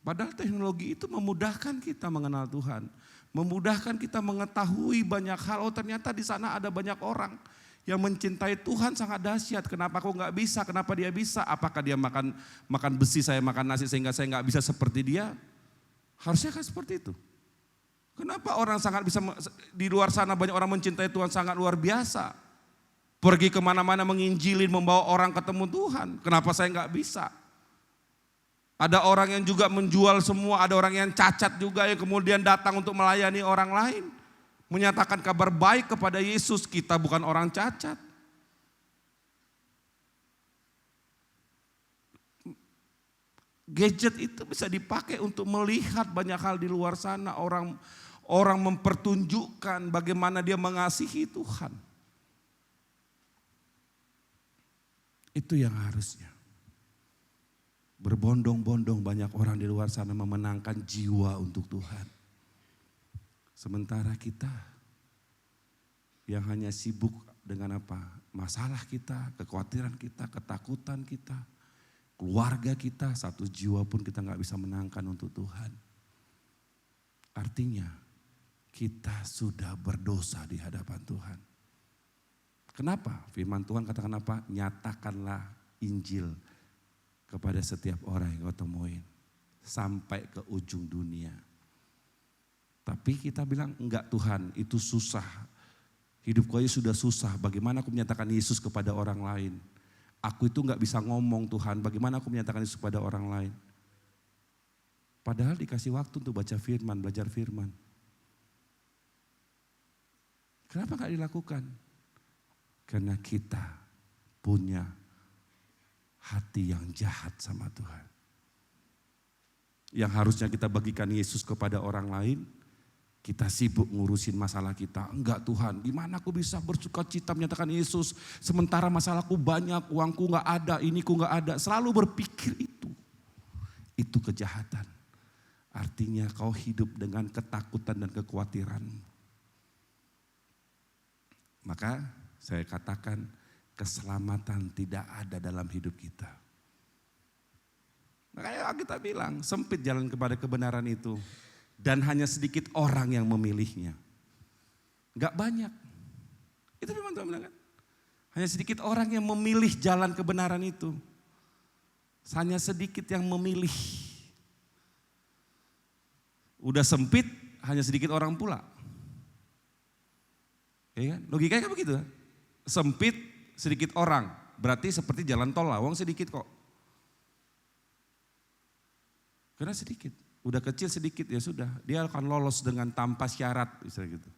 Padahal teknologi itu memudahkan kita mengenal Tuhan. Memudahkan kita mengetahui banyak hal. Oh ternyata di sana ada banyak orang yang mencintai Tuhan sangat dahsyat. Kenapa kok gak bisa, kenapa dia bisa? Apakah dia makan besi, saya makan nasi sehingga saya gak bisa seperti dia? Harusnya kan seperti itu. Kenapa orang sangat bisa, di luar sana banyak orang mencintai Tuhan sangat luar biasa. Pergi kemana-mana menginjilin, membawa orang ketemu Tuhan. Kenapa saya nggak bisa? Ada orang yang juga menjual semua, ada orang yang cacat juga yang kemudian datang untuk melayani orang lain. menyatakan kabar baik kepada Yesus. Kita bukan orang cacat. Gadget itu bisa dipakai untuk melihat banyak hal di luar sana. Orang mempertunjukkan bagaimana dia mengasihi Tuhan. Itu yang harusnya. Berbondong-bondong banyak orang di luar sana memenangkan jiwa untuk Tuhan. Sementara kita yang hanya sibuk dengan apa? Masalah kita, kekhawatiran kita, ketakutan kita, keluarga kita, satu jiwa pun kita gak bisa menangkan untuk Tuhan. Artinya kita sudah berdosa di hadapan Tuhan. Kenapa? Firman Tuhan katakan apa? Nyatakanlah Injil kepada setiap orang yang kau temuin. Sampai ke ujung dunia. Tapi kita bilang enggak Tuhan, itu susah. Hidupku aja sudah susah, bagaimana aku menyatakan Yesus kepada orang lain. Aku itu enggak bisa ngomong Tuhan, bagaimana aku menyatakan Yesus kepada orang lain. Padahal dikasih waktu untuk baca firman, belajar firman. Kenapa enggak dilakukan? Karena kita punya hati yang jahat sama Tuhan. Yang harusnya kita bagikan Yesus kepada orang lain, kita sibuk ngurusin masalah kita. Enggak Tuhan, gimana aku bisa bersuka cita menyatakan Yesus, sementara masalahku banyak, uangku enggak ada, iniku enggak ada. Selalu berpikir itu. Itu kejahatan. Artinya kau hidup dengan ketakutan dan kekhawatiranmu. Maka saya katakan keselamatan tidak ada dalam hidup kita. Makanya kita bilang sempit jalan kepada kebenaran itu. Dan hanya sedikit orang yang memilihnya. Gak banyak. Itu memang Tuhan bilang kan. Hanya sedikit orang yang memilih jalan kebenaran itu. Hanya sedikit yang memilih. Udah sempit, hanya sedikit orang pula. Ya kan? Logikanya kan begitu. Sempit, sedikit orang. Berarti seperti jalan tol lawang sedikit kok. Karena sedikit. Udah kecil sedikit ya sudah. Dia akan lolos dengan tanpa syarat. Misalnya gitu.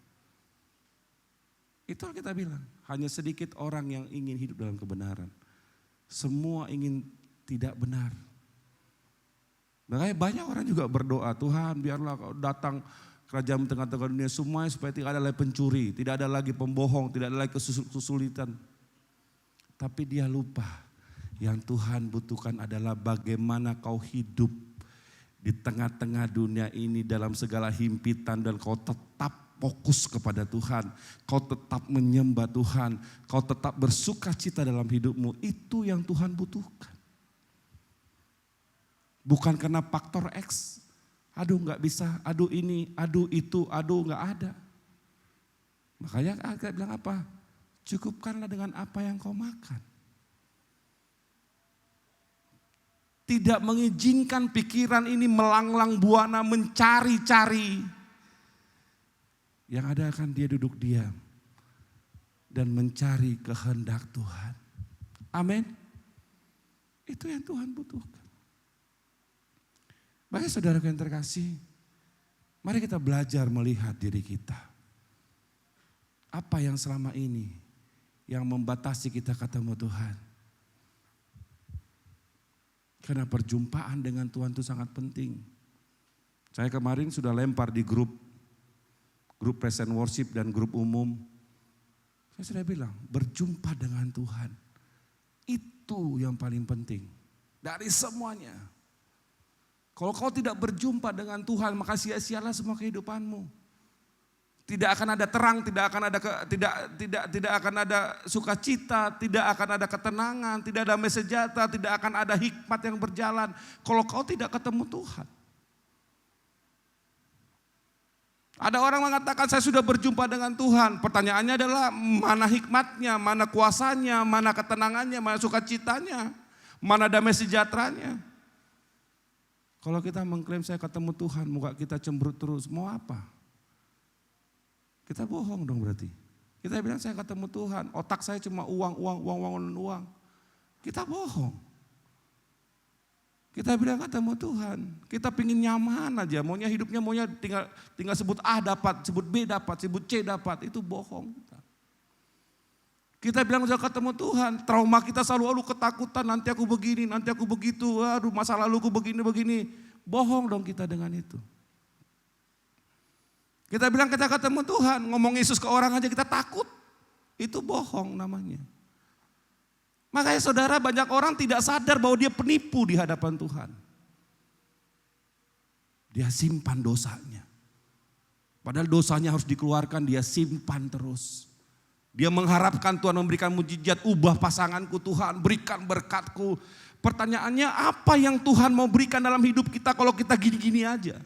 Itu yang kita bilang. Hanya sedikit orang yang ingin hidup dalam kebenaran. Semua ingin tidak benar. Makanya banyak orang juga berdoa. Tuhan biarlah kau datang kerajaan tengah-tengah dunia semuanya supaya tidak ada lagi pencuri. Tidak ada lagi pembohong. Tidak ada lagi kesulitan. Tapi dia lupa. Yang Tuhan butuhkan adalah bagaimana kau hidup di tengah-tengah dunia ini dalam segala himpitan dan kau tetap fokus kepada Tuhan. Kau tetap menyembah Tuhan. Kau tetap bersuka cita dalam hidupmu. Itu yang Tuhan butuhkan. Bukan karena faktor X. Aduh gak bisa, aduh ini, aduh itu, aduh gak ada. Makanya agak bilang apa? Cukupkanlah dengan apa yang kau makan. Tidak mengizinkan pikiran ini melanglang buana mencari-cari. Yang ada akan dia duduk diam. Dan mencari kehendak Tuhan. Amin. Itu yang Tuhan butuhkan. Bagi saudara yang terkasih. Mari kita belajar melihat diri kita. Apa yang selama ini yang membatasi kita ketemu Tuhan. Karena perjumpaan dengan Tuhan itu sangat penting. Saya kemarin sudah lempar di grup present worship dan grup umum. Saya sudah bilang berjumpa dengan Tuhan. Itu yang paling penting. Dari semuanya. Kalau kau tidak berjumpa dengan Tuhan maka sia-sialah semua kehidupanmu. Tidak akan ada terang, tidak akan ada sukacita, tidak akan ada ketenangan, tidak ada damai sejahtera, tidak akan ada hikmat yang berjalan kalau kau tidak ketemu Tuhan. Ada orang mengatakan saya sudah berjumpa dengan Tuhan. Pertanyaannya adalah mana hikmatnya, mana kuasanya, mana ketenangannya, mana sukacitanya, mana damai sejahteranya. Kalau kita mengklaim saya ketemu Tuhan, muka kita cemberut terus, mau apa? Kita bohong dong berarti. Kita bilang saya ketemu Tuhan, otak saya cuma uang. Kita bohong. Kita bilang ketemu Tuhan, kita pingin nyaman aja, maunya hidupnya tinggal sebut A dapat, sebut B dapat, sebut C dapat, itu bohong. Kita bilang sudah ketemu Tuhan, trauma kita selalu ketakutan, nanti aku begini, nanti aku begitu, aduh masa laluku begini. Bohong dong kita dengan itu. Kita bilang kita ketemu Tuhan, ngomong Yesus ke orang aja kita takut, itu bohong namanya. Makanya saudara, banyak orang tidak sadar bahwa dia penipu di hadapan Tuhan. Dia simpan dosanya. Padahal dosanya harus dikeluarkan, dia simpan terus. Dia mengharapkan Tuhan memberikan mujizat, ubah pasanganku Tuhan, berikan berkatku. Pertanyaannya, apa yang Tuhan mau berikan dalam hidup kita kalau kita gini-gini aja?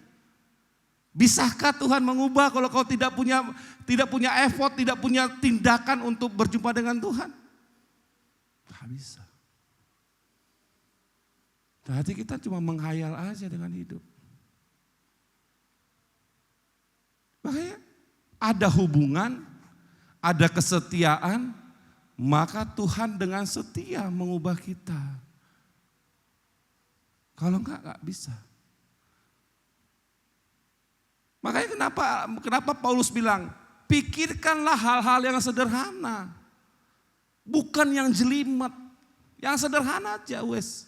Bisakah Tuhan mengubah kalau kau tidak punya effort, tidak punya tindakan untuk berjumpa dengan Tuhan? Gak bisa. Berarti kita cuma menghayal aja dengan hidup. Makanya ada hubungan, ada kesetiaan, maka Tuhan dengan setia mengubah kita. Kalau enggak bisa. Makanya kenapa Paulus bilang, pikirkanlah hal-hal yang sederhana. Bukan yang jelimet, yang sederhana aja wes.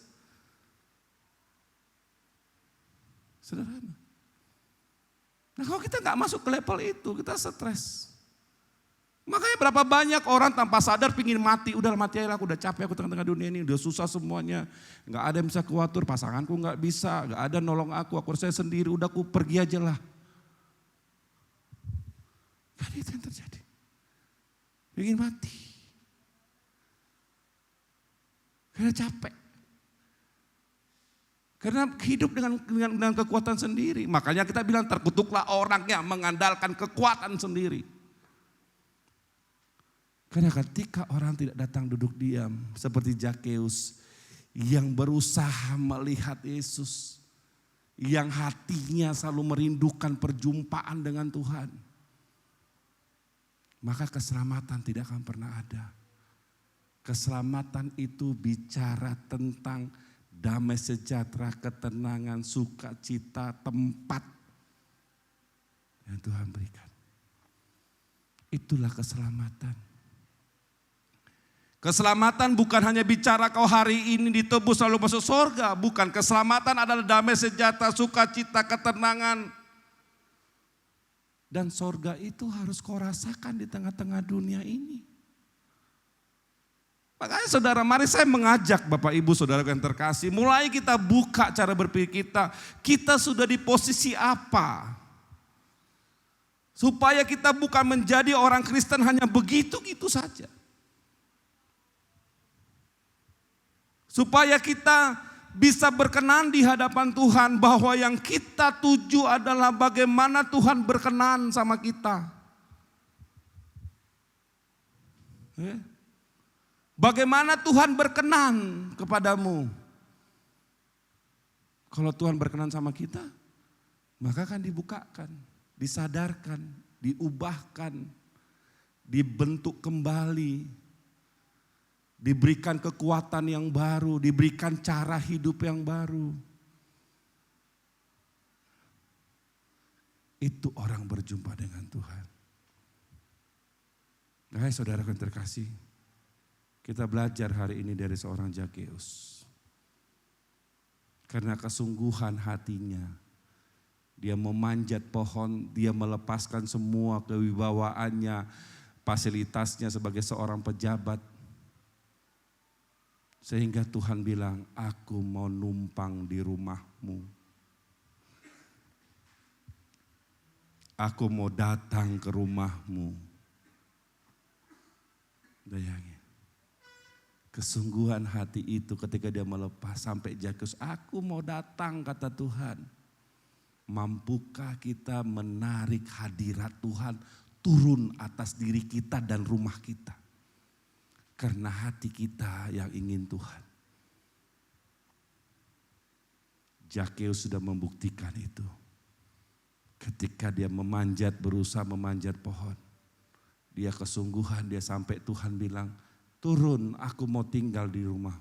Sederhana. Nah kalau kita gak masuk ke level itu, kita stres. Makanya berapa banyak orang tanpa sadar pingin mati. Udah mati aja lah, aku udah capek, aku tengah-tengah dunia ini, udah susah semuanya. Gak ada yang bisa kuatur, pasanganku gak bisa, gak ada nolong aku harus saya sendiri, udah aku pergi aja lah. Kan itu yang terjadi. Pingin mati. Karena capek. Karena hidup dengan kekuatan sendiri. Makanya kita bilang terkutuklah orang yang mengandalkan kekuatan sendiri. Karena ketika orang tidak datang duduk diam. Seperti Zakeus yang berusaha melihat Yesus. Yang hatinya selalu merindukan perjumpaan dengan Tuhan. Maka keselamatan tidak akan pernah ada. Keselamatan itu bicara tentang damai sejahtera, ketenangan, sukacita, tempat yang Tuhan berikan. Itulah keselamatan. Keselamatan bukan hanya bicara kau hari ini ditebus lalu masuk surga. Bukan, keselamatan adalah damai sejahtera, sukacita, ketenangan. Dan surga itu harus kau rasakan di tengah-tengah dunia ini. Makanya saudara, mari saya mengajak Bapak Ibu saudara yang terkasih, mulai kita buka cara berpikir kita. Kita sudah di posisi apa? Supaya kita bukan menjadi orang Kristen hanya begitu-gitu saja. Supaya kita bisa berkenan di hadapan Tuhan bahwa yang kita tuju adalah bagaimana Tuhan berkenan sama kita. Bagaimana Tuhan berkenan kepadamu? Kalau Tuhan berkenan sama kita, maka akan dibukakan, disadarkan, diubahkan, dibentuk kembali, diberikan kekuatan yang baru, diberikan cara hidup yang baru. Itu orang berjumpa dengan Tuhan. Hai saudara yang terkasih, kita belajar hari ini dari seorang Zakeus. Karena kesungguhan hatinya, dia memanjat pohon, dia melepaskan semua kewibawaannya, fasilitasnya sebagai seorang pejabat. Sehingga Tuhan bilang, aku mau numpang di rumahmu. Aku mau datang ke rumahmu. Bayangin. Kesungguhan hati itu ketika dia melepas sampai Zakeus, aku mau datang kata Tuhan. Mampukah kita menarik hadirat Tuhan turun atas diri kita dan rumah kita? Karena hati kita yang ingin Tuhan. Zakeus sudah membuktikan itu. Ketika dia memanjat, berusaha memanjat pohon. Dia kesungguhan, dia sampai Tuhan bilang, turun, aku mau tinggal di rumah.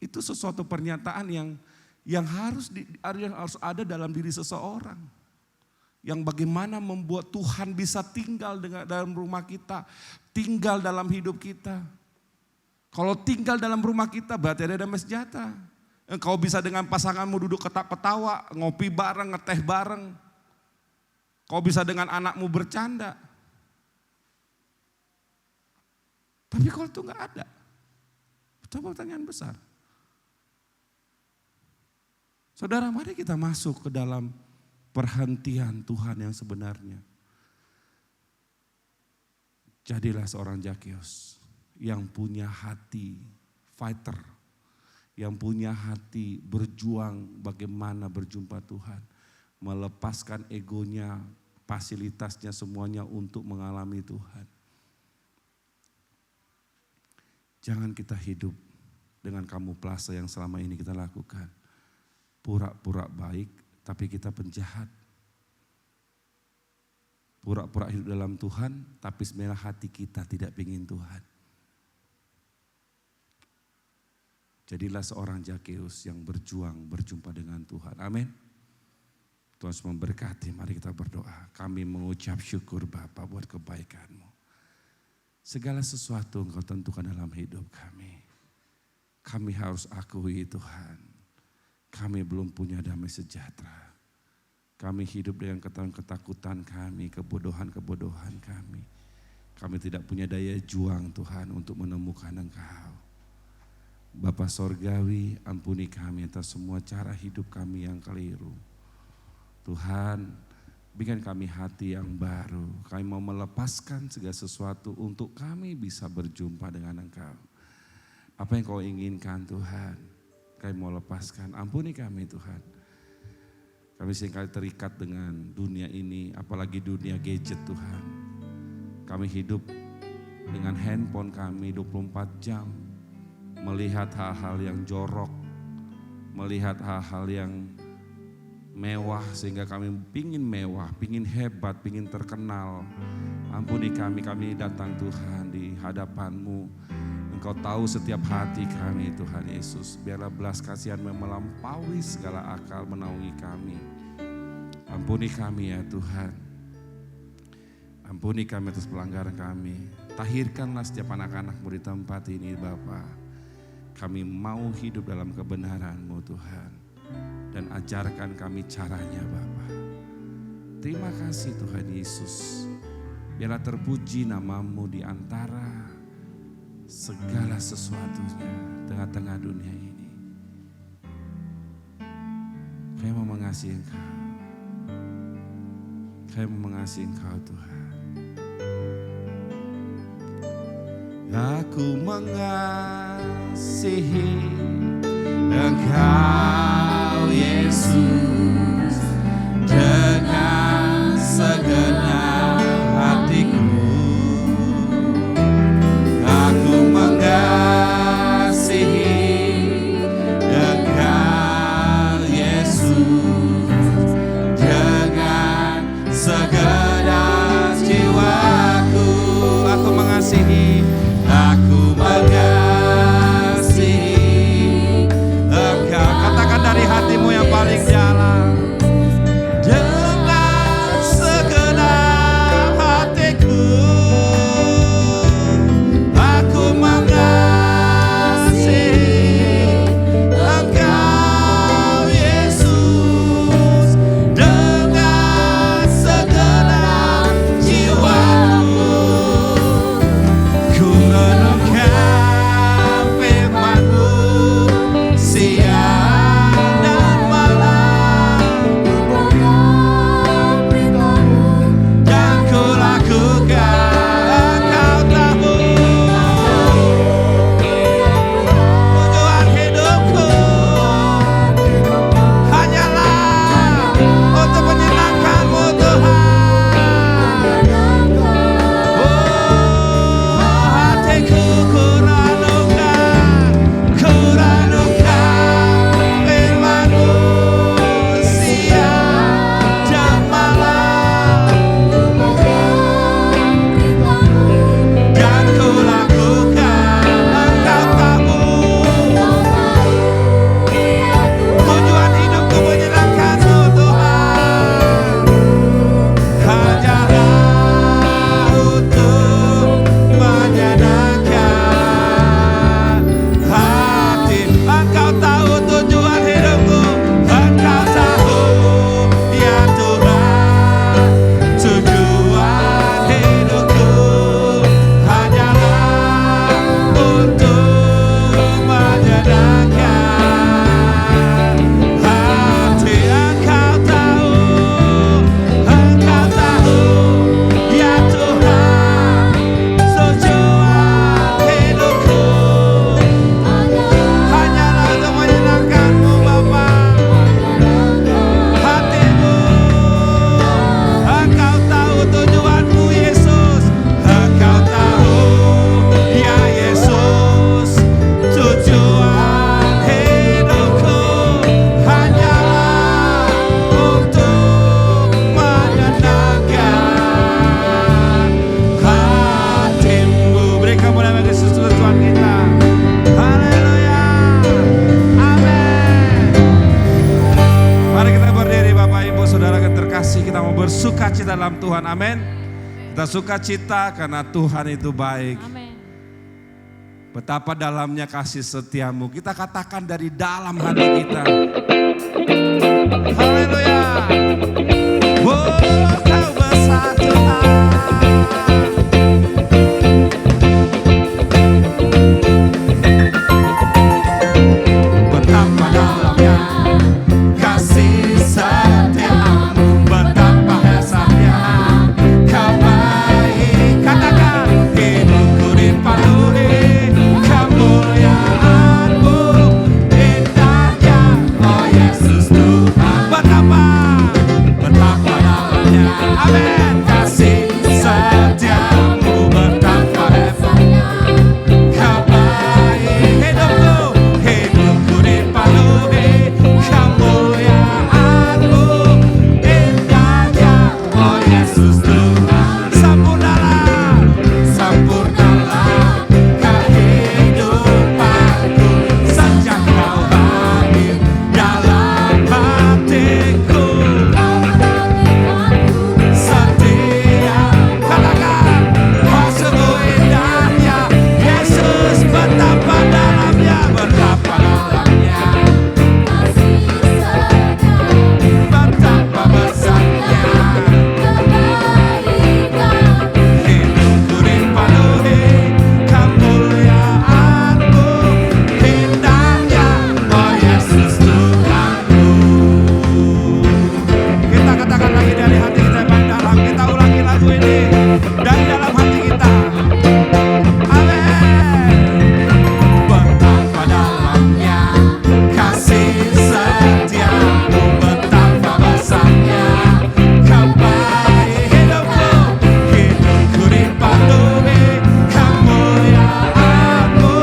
Itu sesuatu pernyataan yang harus ada dalam diri seseorang. Yang bagaimana membuat Tuhan bisa tinggal dalam rumah kita, tinggal dalam hidup kita. Kalau tinggal dalam rumah kita berarti ada damai sejahtera. Engkau bisa dengan pasanganmu duduk ketawa, ngopi bareng, ngeteh bareng. Kau bisa dengan anakmu bercanda. Tapi kalau itu enggak ada, itu pertanyaan besar. Saudara, mari kita masuk ke dalam perhentian Tuhan yang sebenarnya. Jadilah seorang Zakeus yang punya hati fighter, yang punya hati berjuang bagaimana berjumpa Tuhan, melepaskan egonya, fasilitasnya semuanya untuk mengalami Tuhan. Jangan kita hidup dengan kamuflase yang selama ini kita lakukan. Pura-pura baik, tapi kita penjahat. Pura-pura hidup dalam Tuhan, tapi sebenarnya hati kita tidak ingin Tuhan. Jadilah seorang Zakeus yang berjuang berjumpa dengan Tuhan. Amin. Tuhan memberkati, mari kita berdoa. Kami mengucap syukur Bapa buat kebaikan-Mu. Segala sesuatu Engkau tentukan dalam hidup kami. Kami harus akui Tuhan. Kami belum punya damai sejahtera. Kami hidup dengan ketakutan kami, kebodohan-kebodohan kami. Kami tidak punya daya juang Tuhan untuk menemukan Engkau. Bapa Sorgawi, ampuni kami atas semua cara hidup kami yang keliru. Tuhan, berikan kami hati yang baru. Kami mau melepaskan segala sesuatu untuk kami bisa berjumpa dengan Engkau. Apa yang Kau inginkan Tuhan? Kami mau lepaskan, ampuni kami Tuhan. Kami seringkali terikat dengan dunia ini, apalagi dunia gadget Tuhan. Kami hidup dengan handphone kami 24 jam. Melihat hal-hal yang jorok, melihat hal-hal yang mewah sehingga kami pingin mewah, pingin hebat, pingin terkenal. Ampuni kami datang Tuhan di hadapan-Mu. Engkau tahu setiap hati kami Tuhan Yesus. Biarlah belas kasihan-Mu melampaui segala akal menaungi kami. Ampuni kami ya Tuhan. Ampuni kami atas pelanggaran kami. Tahirkanlah setiap anak-anak-Mu di tempat ini Bapa. Kami mau hidup dalam kebenaran-Mu Tuhan. Dan ajarkan kami caranya Bapa. Terima kasih Tuhan Yesus. Biarlah terpuji nama-Mu di antara segala sesuatunya tengah-tengah dunia ini. Kami mau mengasihi Engkau. Kami mau mengasihi Engkau Tuhan. Aku mengasihi Engkau Yesus dengan segenap hatiku. Aku mengasihi Engkau Yesus dengan segenap jiwaku. Aku mengasihi Engkau. Katakan dari hatimu yang paling dalam. dalam Tuhan. Amin. Kita sukacita karena Tuhan itu baik. Amin. Betapa dalamnya kasih setiamu. Kita katakan dari dalam hati kita. Haleluya. Oh, kau besar Tuhan. Betapa dalamnya kasih setiamu, betapa hebatnya kau baik. Katakan, hidupku dipenuhi kemuliaan-Mu, indahnya, oh Yesus Tuhan. Betapa dalamnya, amin, kasih setiamu, betapa hebatnya kau baik. Hidupku dipenuhi kemuliaan-Mu, indahnya, oh Yesus Tuhan. Sempurnalah kehidupanku sejak Kau hadir dalam hatiku. Setia, katakan, oh sungguh indahnya Yesus, betapa dalamnya, betapa dalamnya, betapa besarnya. Hidupku dipenuhi kemuliaan-Mu, indahnya, oh Yesus Tuhanku. Kita katakan lagi dari hati kita yang paling dalam. Kita ulangi lagu ini dari dalam hati kita. Amin. Betapa dalamnya kasih setiamu, betapa besarnya Kau baik. Hidupku dipenuhi kemuliaan-Mu,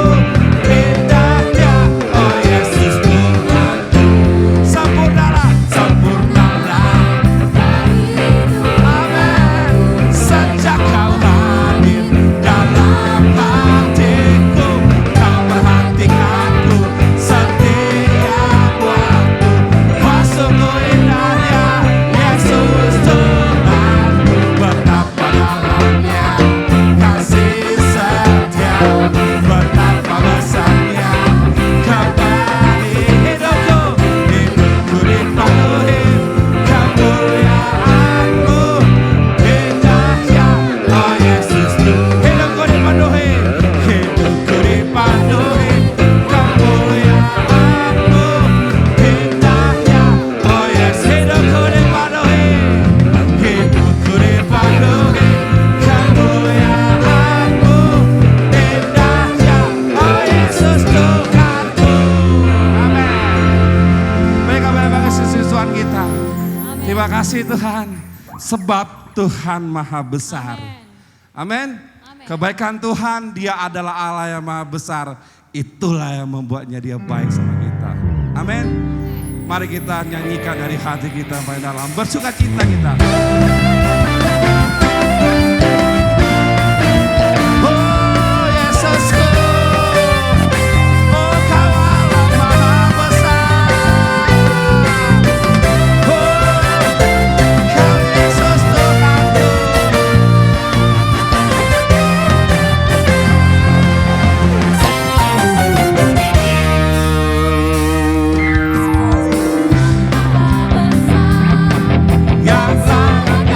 indahnya, oh Yesus Tuhanku. Sempurnalah, amin, sejak Kau hadir dalam hatiku. Kau perhatikanku setiap waktu. Wah sungguh indahnya Yesus Tuhanku. Betapa dalamnya kasih setiamu, betapa besarnya Kau baik. Hidupku dipenuhi kemuliaan-Mu, indahnya, oh Yesus Tuhan. Hidupku dipenuhi kemuliaan-Mu, indahnya, oh Yesus. Hidupku dipenuhi kemuliaan-Mu, indahnya, oh Yesus Tuhanku. Amin. Baik, kami kasih Tuhan kita. Terima kasih Tuhan, sebab Tuhan maha besar. Amin. Kebaikan Tuhan, Dia adalah Allah yang maha besar. Itulah yang membuatnya Dia baik sama kita. Amin. Mari kita nyanyikan dari hati kita yang paling dalam. Bersukacita kita. Oh Yesusku, oh Kau Allah maha besar. Oh Kau Yesus Tuhanku. Yang sangat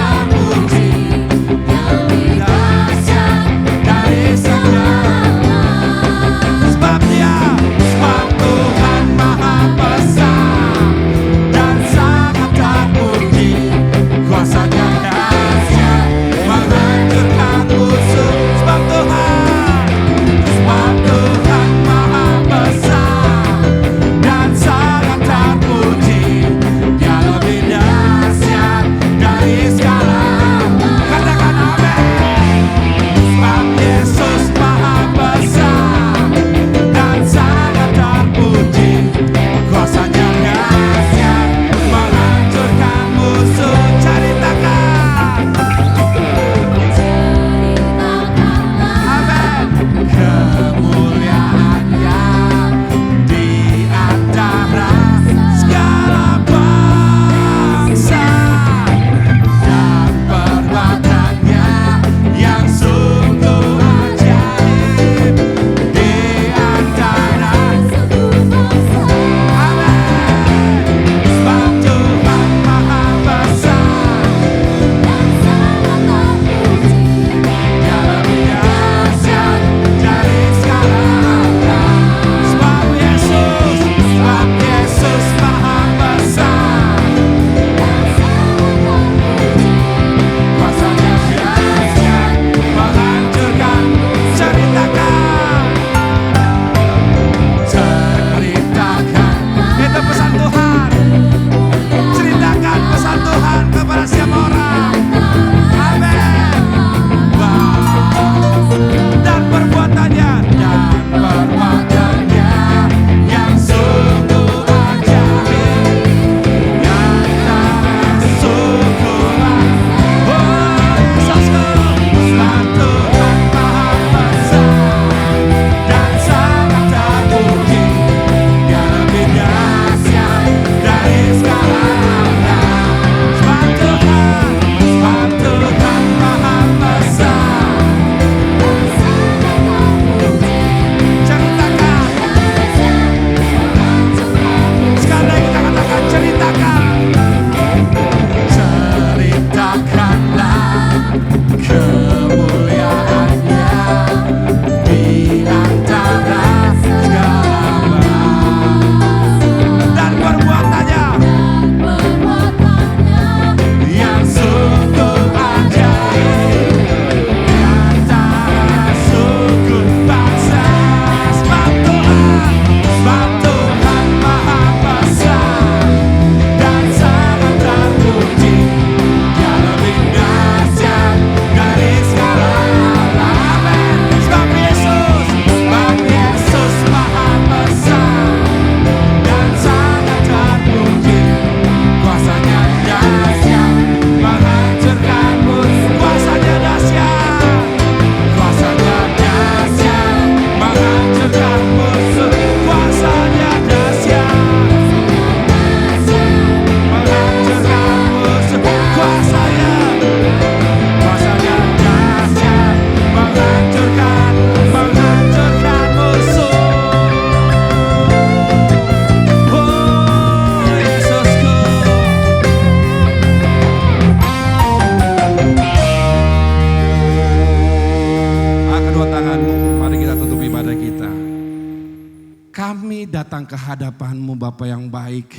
datang ke hadapan-Mu Bapa yang baik,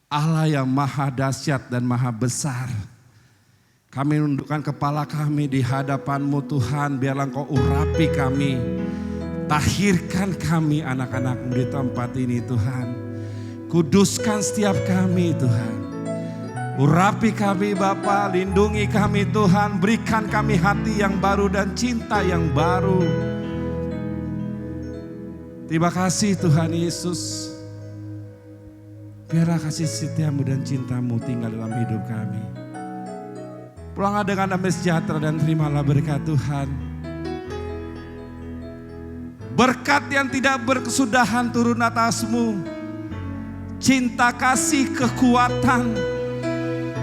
Allah yang maha dahsyat dan maha besar. Kami menundukkan kepala kami di hadapan-Mu Tuhan, biarlah Engkau urapi kami, tahirkan kami anak-anak-Mu di tempat ini Tuhan. Kuduskan setiap kami Tuhan. Urapi kami Bapa, lindungi kami Tuhan, berikan kami hati yang baru dan cinta yang baru. Terima kasih Tuhan Yesus. Biarlah kasih setia-Mu dan cinta-Mu tinggal dalam hidup kami. Pulanglah dengan damai sejahtera dan terimalah berkat Tuhan. Berkat yang tidak berkesudahan turun atas-Mu. Cinta, kasih, kekuatan,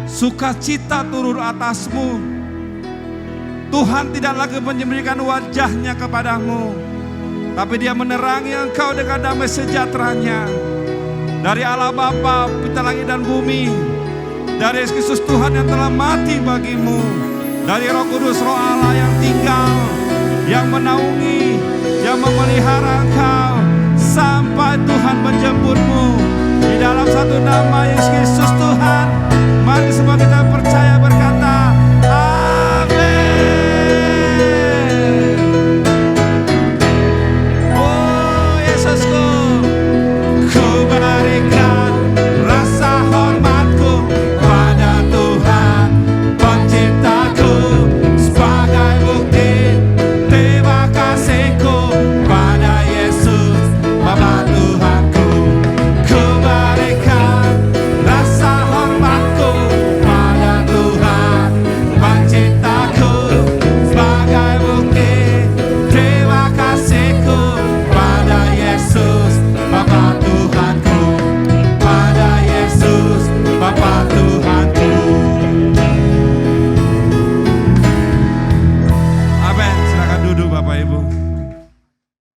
sukacita turun atas-Mu. Tuhan tidak lagi menyembunyikan wajah-Nya kepadamu, tapi Dia menerangi engkau dengan damai sejahteranya. Dari Allah Bapa, Pencipta langit dan bumi, dari Yesus Kristus Tuhan yang telah mati bagimu, dari Roh Kudus, Roh Allah yang tinggal, yang menaungi, yang memelihara engkau, sampai Tuhan menjemputmu. Di dalam satu nama Yesus Kristus Tuhan, mari semua kita percaya.